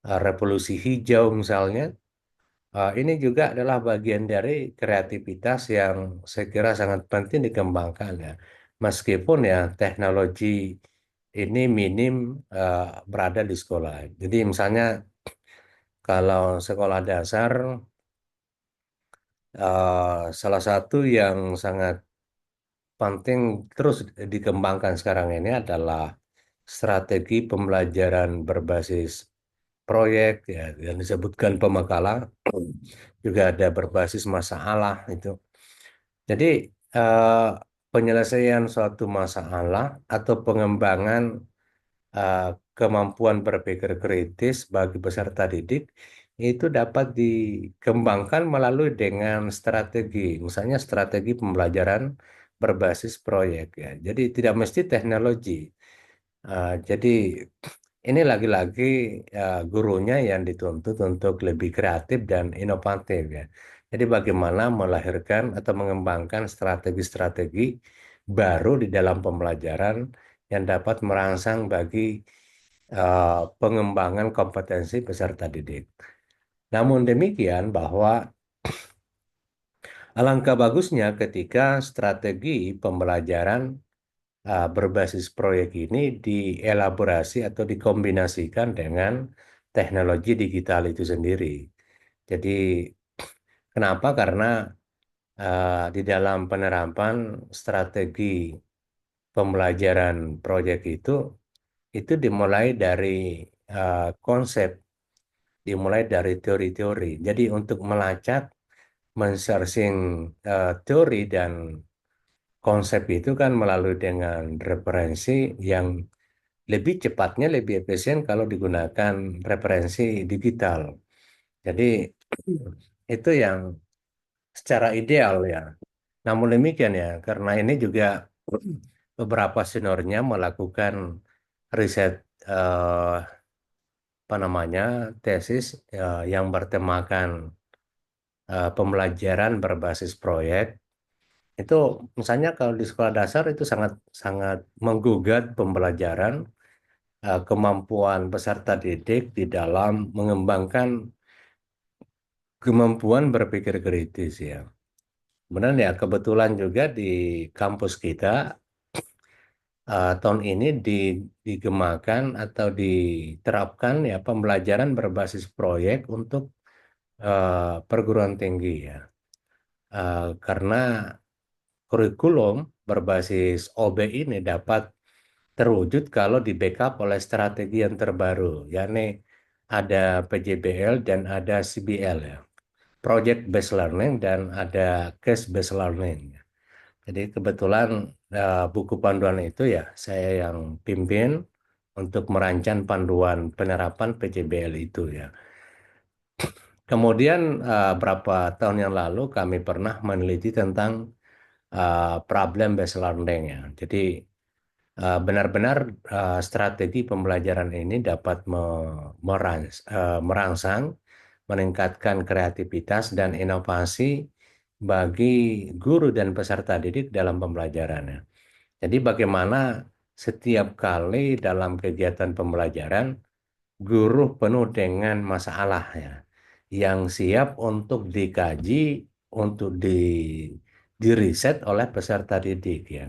A: revolusi hijau misalnya. Ini juga adalah bagian dari kreativitas yang saya kira sangat penting dikembangkan ya. Meskipun ya teknologi ini minim eh, berada di sekolah. Jadi misalnya kalau sekolah dasar salah satu yang sangat penting terus dikembangkan sekarang ini adalah strategi pembelajaran berbasis proyek ya yang disebutkan pemakalah juga ada berbasis masalah itu. Jadi eh, penyelesaian suatu masalah atau pengembangan eh, kemampuan berpikir kritis bagi peserta didik itu dapat dikembangkan melalui dengan strategi, misalnya strategi pembelajaran berbasis proyek ya. Jadi tidak mesti teknologi. Jadi ini lagi-lagi gurunya yang dituntut untuk lebih kreatif dan inovatif ya. Jadi bagaimana melahirkan atau mengembangkan strategi-strategi baru di dalam pembelajaran yang dapat merangsang bagi pengembangan kompetensi peserta didik. Namun demikian bahwa alangkah bagusnya ketika strategi pembelajaran berbasis proyek ini dielaborasi atau dikombinasikan dengan teknologi digital itu sendiri. Jadi kenapa? Karena di dalam penerapan strategi pembelajaran proyek itu dimulai dari konsep, dimulai dari teori-teori. Jadi untuk melacak, mensearching teori dan konsep itu kan melalui dengan referensi yang lebih cepatnya, lebih efisien kalau digunakan referensi digital. Jadi itu yang secara ideal ya. Namun demikian ya, karena ini juga beberapa seniornya melakukan riset eh, apa namanya tesis yang bertemakan pembelajaran berbasis proyek. Itu misalnya kalau di sekolah dasar itu sangat sangat menggugat pembelajaran kemampuan peserta didik di dalam mengembangkan kemampuan berpikir kritis ya. Kemudian ya kebetulan juga di kampus kita tahun ini digemakan atau diterapkan ya pembelajaran berbasis proyek untuk perguruan tinggi ya. Karena kurikulum berbasis OB ini dapat terwujud kalau di backup oleh strategi yang terbaru, yakni ada PJBL dan ada CBL ya, Project Based Learning dan ada Case Based Learning. Jadi kebetulan buku panduan itu ya saya yang pimpin untuk merancang panduan penerapan PJBL itu ya. Kemudian berapa tahun yang lalu kami pernah meneliti tentang problem based learning ya. Jadi benar-benar strategi pembelajaran ini dapat merangsang, meningkatkan kreativitas dan inovasi bagi guru dan peserta didik dalam pembelajarannya. Jadi bagaimana setiap kali dalam kegiatan pembelajaran, guru penuh dengan masalah ya, yang siap untuk dikaji, untuk diriset oleh peserta didik ya.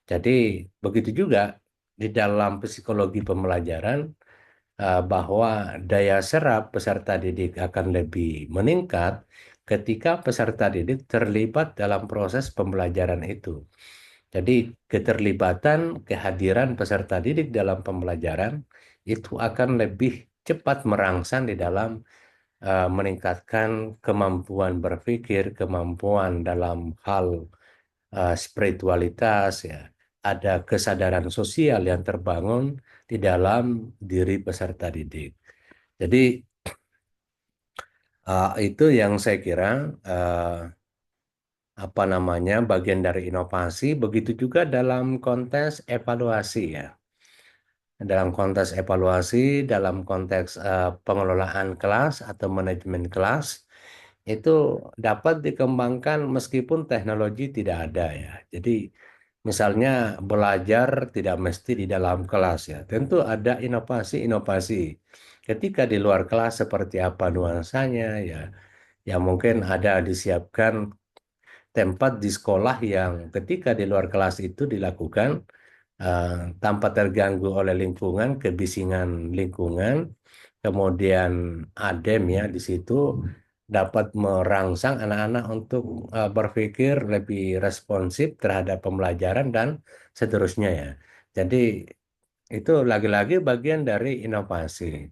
A: Jadi begitu juga di dalam psikologi pembelajaran bahwa daya serap peserta didik akan lebih meningkat ketika peserta didik terlibat dalam proses pembelajaran itu. Jadi keterlibatan, kehadiran peserta didik dalam pembelajaran itu akan lebih cepat merangsang di dalam meningkatkan kemampuan berpikir, kemampuan dalam hal spiritualitas ya, ada kesadaran sosial yang terbangun di dalam diri peserta didik. Jadi itu yang saya kira apa namanya bagian dari inovasi. Begitu juga dalam konteks evaluasi ya. Dalam konteks evaluasi, dalam konteks pengelolaan kelas atau manajemen kelas, itu dapat dikembangkan meskipun teknologi tidak ada ya. Jadi misalnya belajar tidak mesti di dalam kelas ya. Tentu ada inovasi-inovasi. Ketika di luar kelas seperti apa nuansanya ya. Ya mungkin ada disiapkan tempat di sekolah yang ketika di luar kelas itu dilakukan eh, tanpa terganggu oleh lingkungan, kebisingan lingkungan, kemudian adem ya di situ dapat merangsang anak-anak untuk berpikir lebih responsif terhadap pembelajaran dan seterusnya ya. Jadi itu lagi-lagi bagian dari inovasi.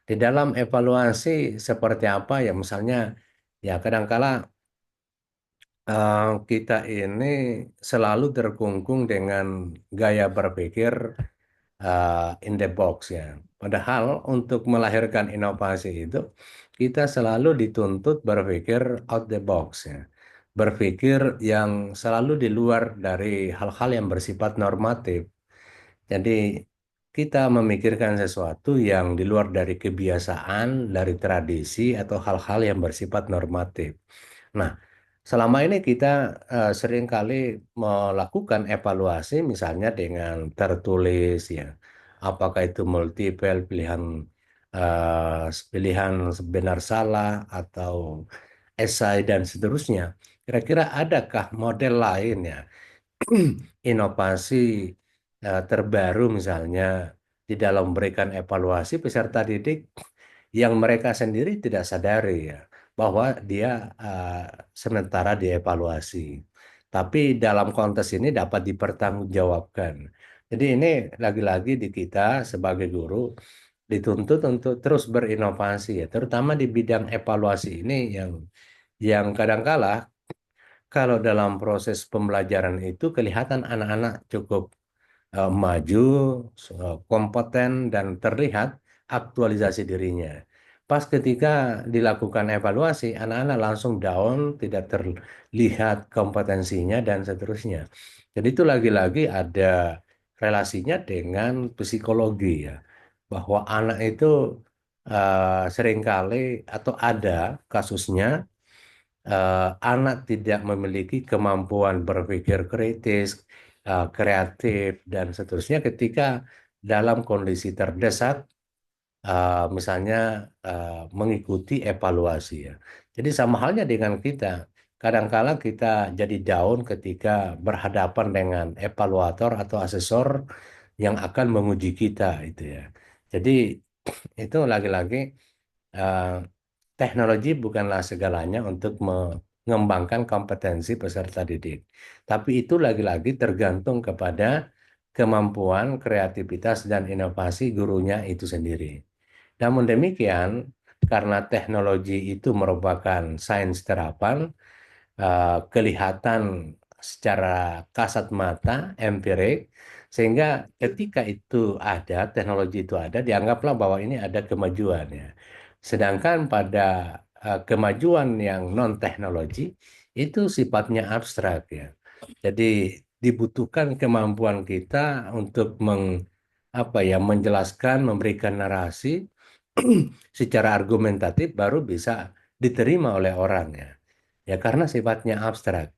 A: Di dalam evaluasi seperti apa ya misalnya ya kadangkala kita ini selalu terkungkung dengan gaya berpikir in the box ya. Padahal untuk melahirkan inovasi itu kita selalu dituntut berpikir out the box ya. Berpikir yang selalu di luar dari hal-hal yang bersifat normatif. Jadi kita memikirkan sesuatu yang di luar dari kebiasaan, dari tradisi, atau hal-hal yang bersifat normatif. Nah, selama ini kita seringkali melakukan evaluasi misalnya dengan tertulis ya. Apakah itu multiple pilihan benar salah atau esai dan seterusnya. Kira-kira adakah model lain ya inovasi terbaru misalnya di dalam memberikan evaluasi peserta didik yang mereka sendiri tidak sadari ya bahwa dia sementara dievaluasi. Tapi dalam konteks ini dapat dipertanggungjawabkan. Jadi ini lagi-lagi di kita sebagai guru dituntut untuk terus berinovasi ya, terutama di bidang evaluasi ini yang kadangkala kalau dalam proses pembelajaran itu kelihatan anak-anak cukup maju, kompeten, dan terlihat aktualisasi dirinya. Pas ketika dilakukan evaluasi, anak-anak langsung down, tidak terlihat kompetensinya, dan seterusnya. Jadi itu lagi-lagi ada relasinya dengan psikologi ya, bahwa anak itu seringkali atau ada kasusnya anak tidak memiliki kemampuan berpikir kritis, kreatif, dan seterusnya ketika dalam kondisi terdesak, misalnya mengikuti evaluasi ya. Jadi sama halnya dengan kita. Kadangkala kita jadi down ketika berhadapan dengan evaluator atau asesor yang akan menguji kita itu ya. Jadi itu lagi-lagi eh, teknologi bukanlah segalanya untuk mengembangkan kompetensi peserta didik. Tapi itu lagi-lagi tergantung kepada kemampuan, kreativitas, dan inovasi gurunya itu sendiri. Namun demikian, karena teknologi itu merupakan sains terapan, kelihatan secara kasat mata, empirik, sehingga ketika itu ada, teknologi itu ada, dianggaplah bahwa ini ada kemajuan ya. Sedangkan pada kemajuan yang non teknologi itu sifatnya abstrak ya. Jadi dibutuhkan kemampuan kita untuk apa ya, menjelaskan, memberikan narasi secara argumentatif baru bisa diterima oleh orang ya. Ya karena sifatnya abstrak.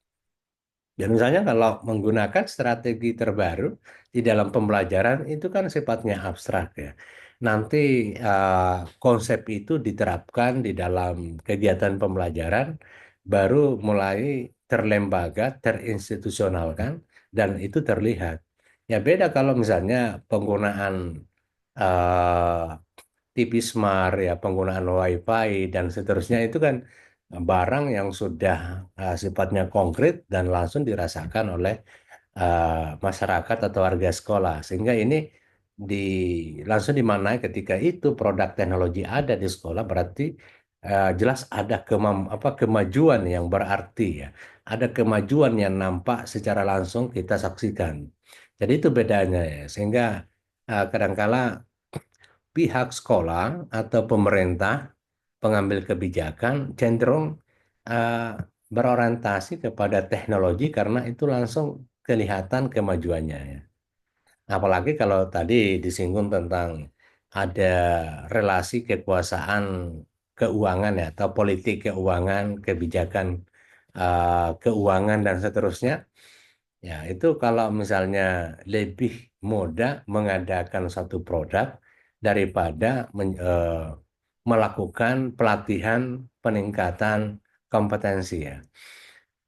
A: Dan misalnya kalau menggunakan strategi terbaru di dalam pembelajaran itu kan sifatnya abstrak ya. Nanti konsep itu diterapkan di dalam kegiatan pembelajaran baru mulai terlembaga, terinstitusionalkan dan itu terlihat. Ya beda kalau misalnya penggunaan eh, TV smart ya, penggunaan WiFi dan seterusnya itu kan barang yang sudah sifatnya konkret dan langsung dirasakan oleh masyarakat atau warga sekolah. Sehingga ini di langsung dimaknai ketika itu produk teknologi ada di sekolah berarti jelas ada kemajuan yang berarti ya. Ada kemajuan yang nampak secara langsung kita saksikan. Jadi itu bedanya ya. Sehingga kadangkala pihak sekolah atau pemerintah pengambil kebijakan cenderung uh, berorientasi kepada teknologi karena itu langsung kelihatan kemajuannya ya. Apalagi kalau tadi disinggung tentang ada relasi kekuasaan keuangan ya atau politik keuangan, kebijakan keuangan dan seterusnya. Ya, itu kalau misalnya lebih mudah mengadakan satu produk daripada melakukan pelatihan peningkatan kompetensi ya.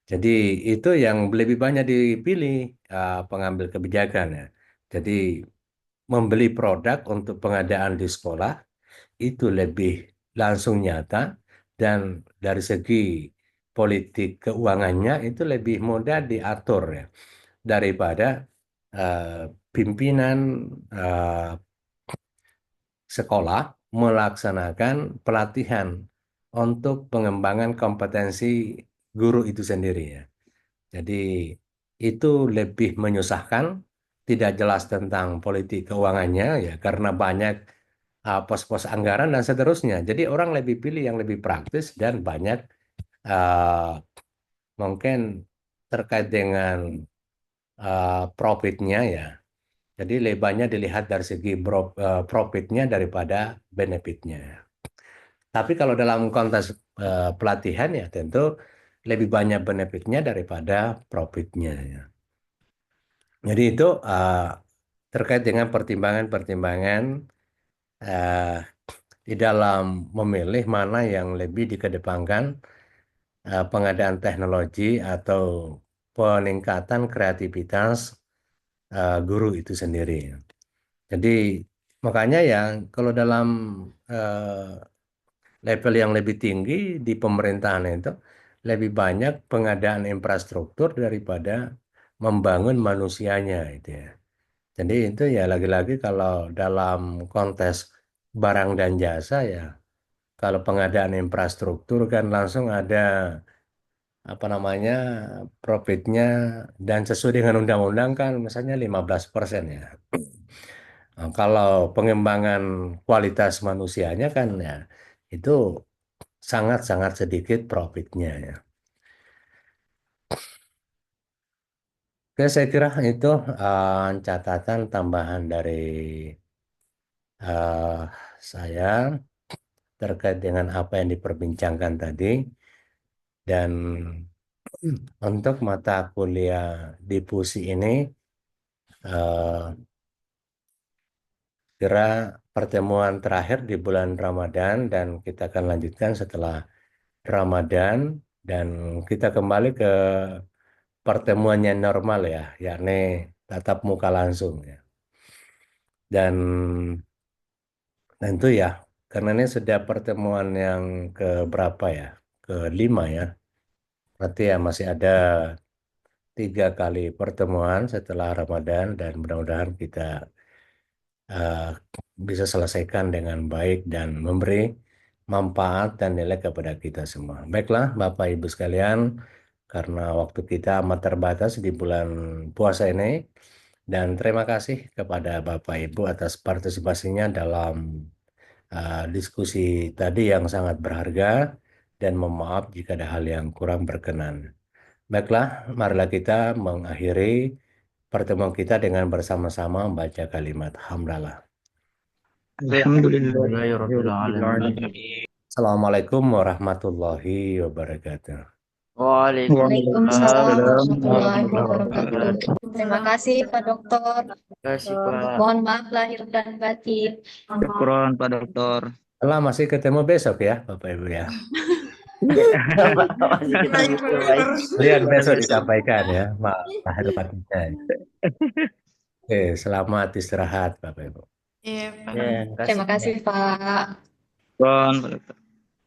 A: Jadi itu yang lebih banyak dipilih pengambil kebijakan ya. Jadi membeli produk untuk pengadaan di sekolah itu lebih langsung nyata dan dari segi politik keuangannya itu lebih mudah diatur ya daripada eh, pimpinan eh, sekolah melaksanakan pelatihan untuk pengembangan kompetensi guru itu sendiri ya. Jadi itu lebih menyusahkan, tidak jelas tentang politik keuangannya ya karena banyak pos-pos anggaran dan seterusnya. Jadi orang lebih pilih yang lebih praktis dan banyak uh, mungkin terkait dengan profitnya ya. Jadi lebih dilihat dari segi profitnya daripada benefitnya. Tapi kalau dalam konteks pelatihan ya tentu lebih banyak benefitnya daripada profitnya, ya. Jadi itu terkait dengan pertimbangan-pertimbangan eh, di dalam memilih mana yang lebih dikedepankan, pengadaan teknologi atau peningkatan kreativitas guru itu sendiri. Jadi makanya ya kalau dalam eh, level yang lebih tinggi di pemerintahan itu lebih banyak pengadaan infrastruktur daripada membangun manusianya itu ya. Jadi itu ya lagi-lagi kalau dalam konteks barang dan jasa ya, kalau pengadaan infrastruktur kan langsung ada apa namanya profitnya dan sesuai dengan undang-undang kan misalnya 15% ya. Nah, kalau pengembangan kualitas manusianya kan ya itu sangat-sangat sedikit profitnya ya. Oke, saya kira itu catatan tambahan dari eh, saya terkait dengan apa yang diperbincangkan tadi. Dan untuk mata kuliah di PUSI ini, eh, kira pertemuan terakhir di bulan Ramadan dan kita akan lanjutkan setelah Ramadan dan kita kembali ke pertemuannya normal ya, yakni tatap muka langsung ya. Dan tentu ya, karena ini sudah pertemuan yang ke berapa ya? Kelima ya. Berarti ya masih ada 3 kali pertemuan setelah Ramadan dan mudah-mudahan kita eh, bisa selesaikan dengan baik dan memberi manfaat dan nilai kepada kita semua. Baiklah, Bapak Ibu sekalian, karena waktu kita amat terbatas di bulan puasa ini, dan terima kasih kepada Bapak Ibu atas partisipasinya dalam diskusi tadi yang sangat berharga, dan mohon maaf jika ada hal yang kurang berkenan. Baiklah, marilah kita mengakhiri pertemuan kita dengan bersama-sama membaca kalimat hamdalah.
F: Alhamdulillahirrahmanirrahim.
A: Assalamualaikum warahmatullahi wabarakatuh.
D: Waalaikumsalam warahmatullahi
F: Waalaikumsalam.
D: wabarakatuh. Terima kasih Pak Dokter.
F: Terima kasih Pak.
D: Mohon maaf lahir dan batin.
B: Syukron Pak Dokter.
A: Setelah masih ketemu besok ya, Bapak Ibu ya.
F: Masih kita gitu, baik.
A: Lihat besok disampaikan ya, Pak lahir batinnya. Oke, selamat istirahat Bapak Ibu.
F: Ya,
D: Terima kasih Pak.
B: Syukron Pak Dokter.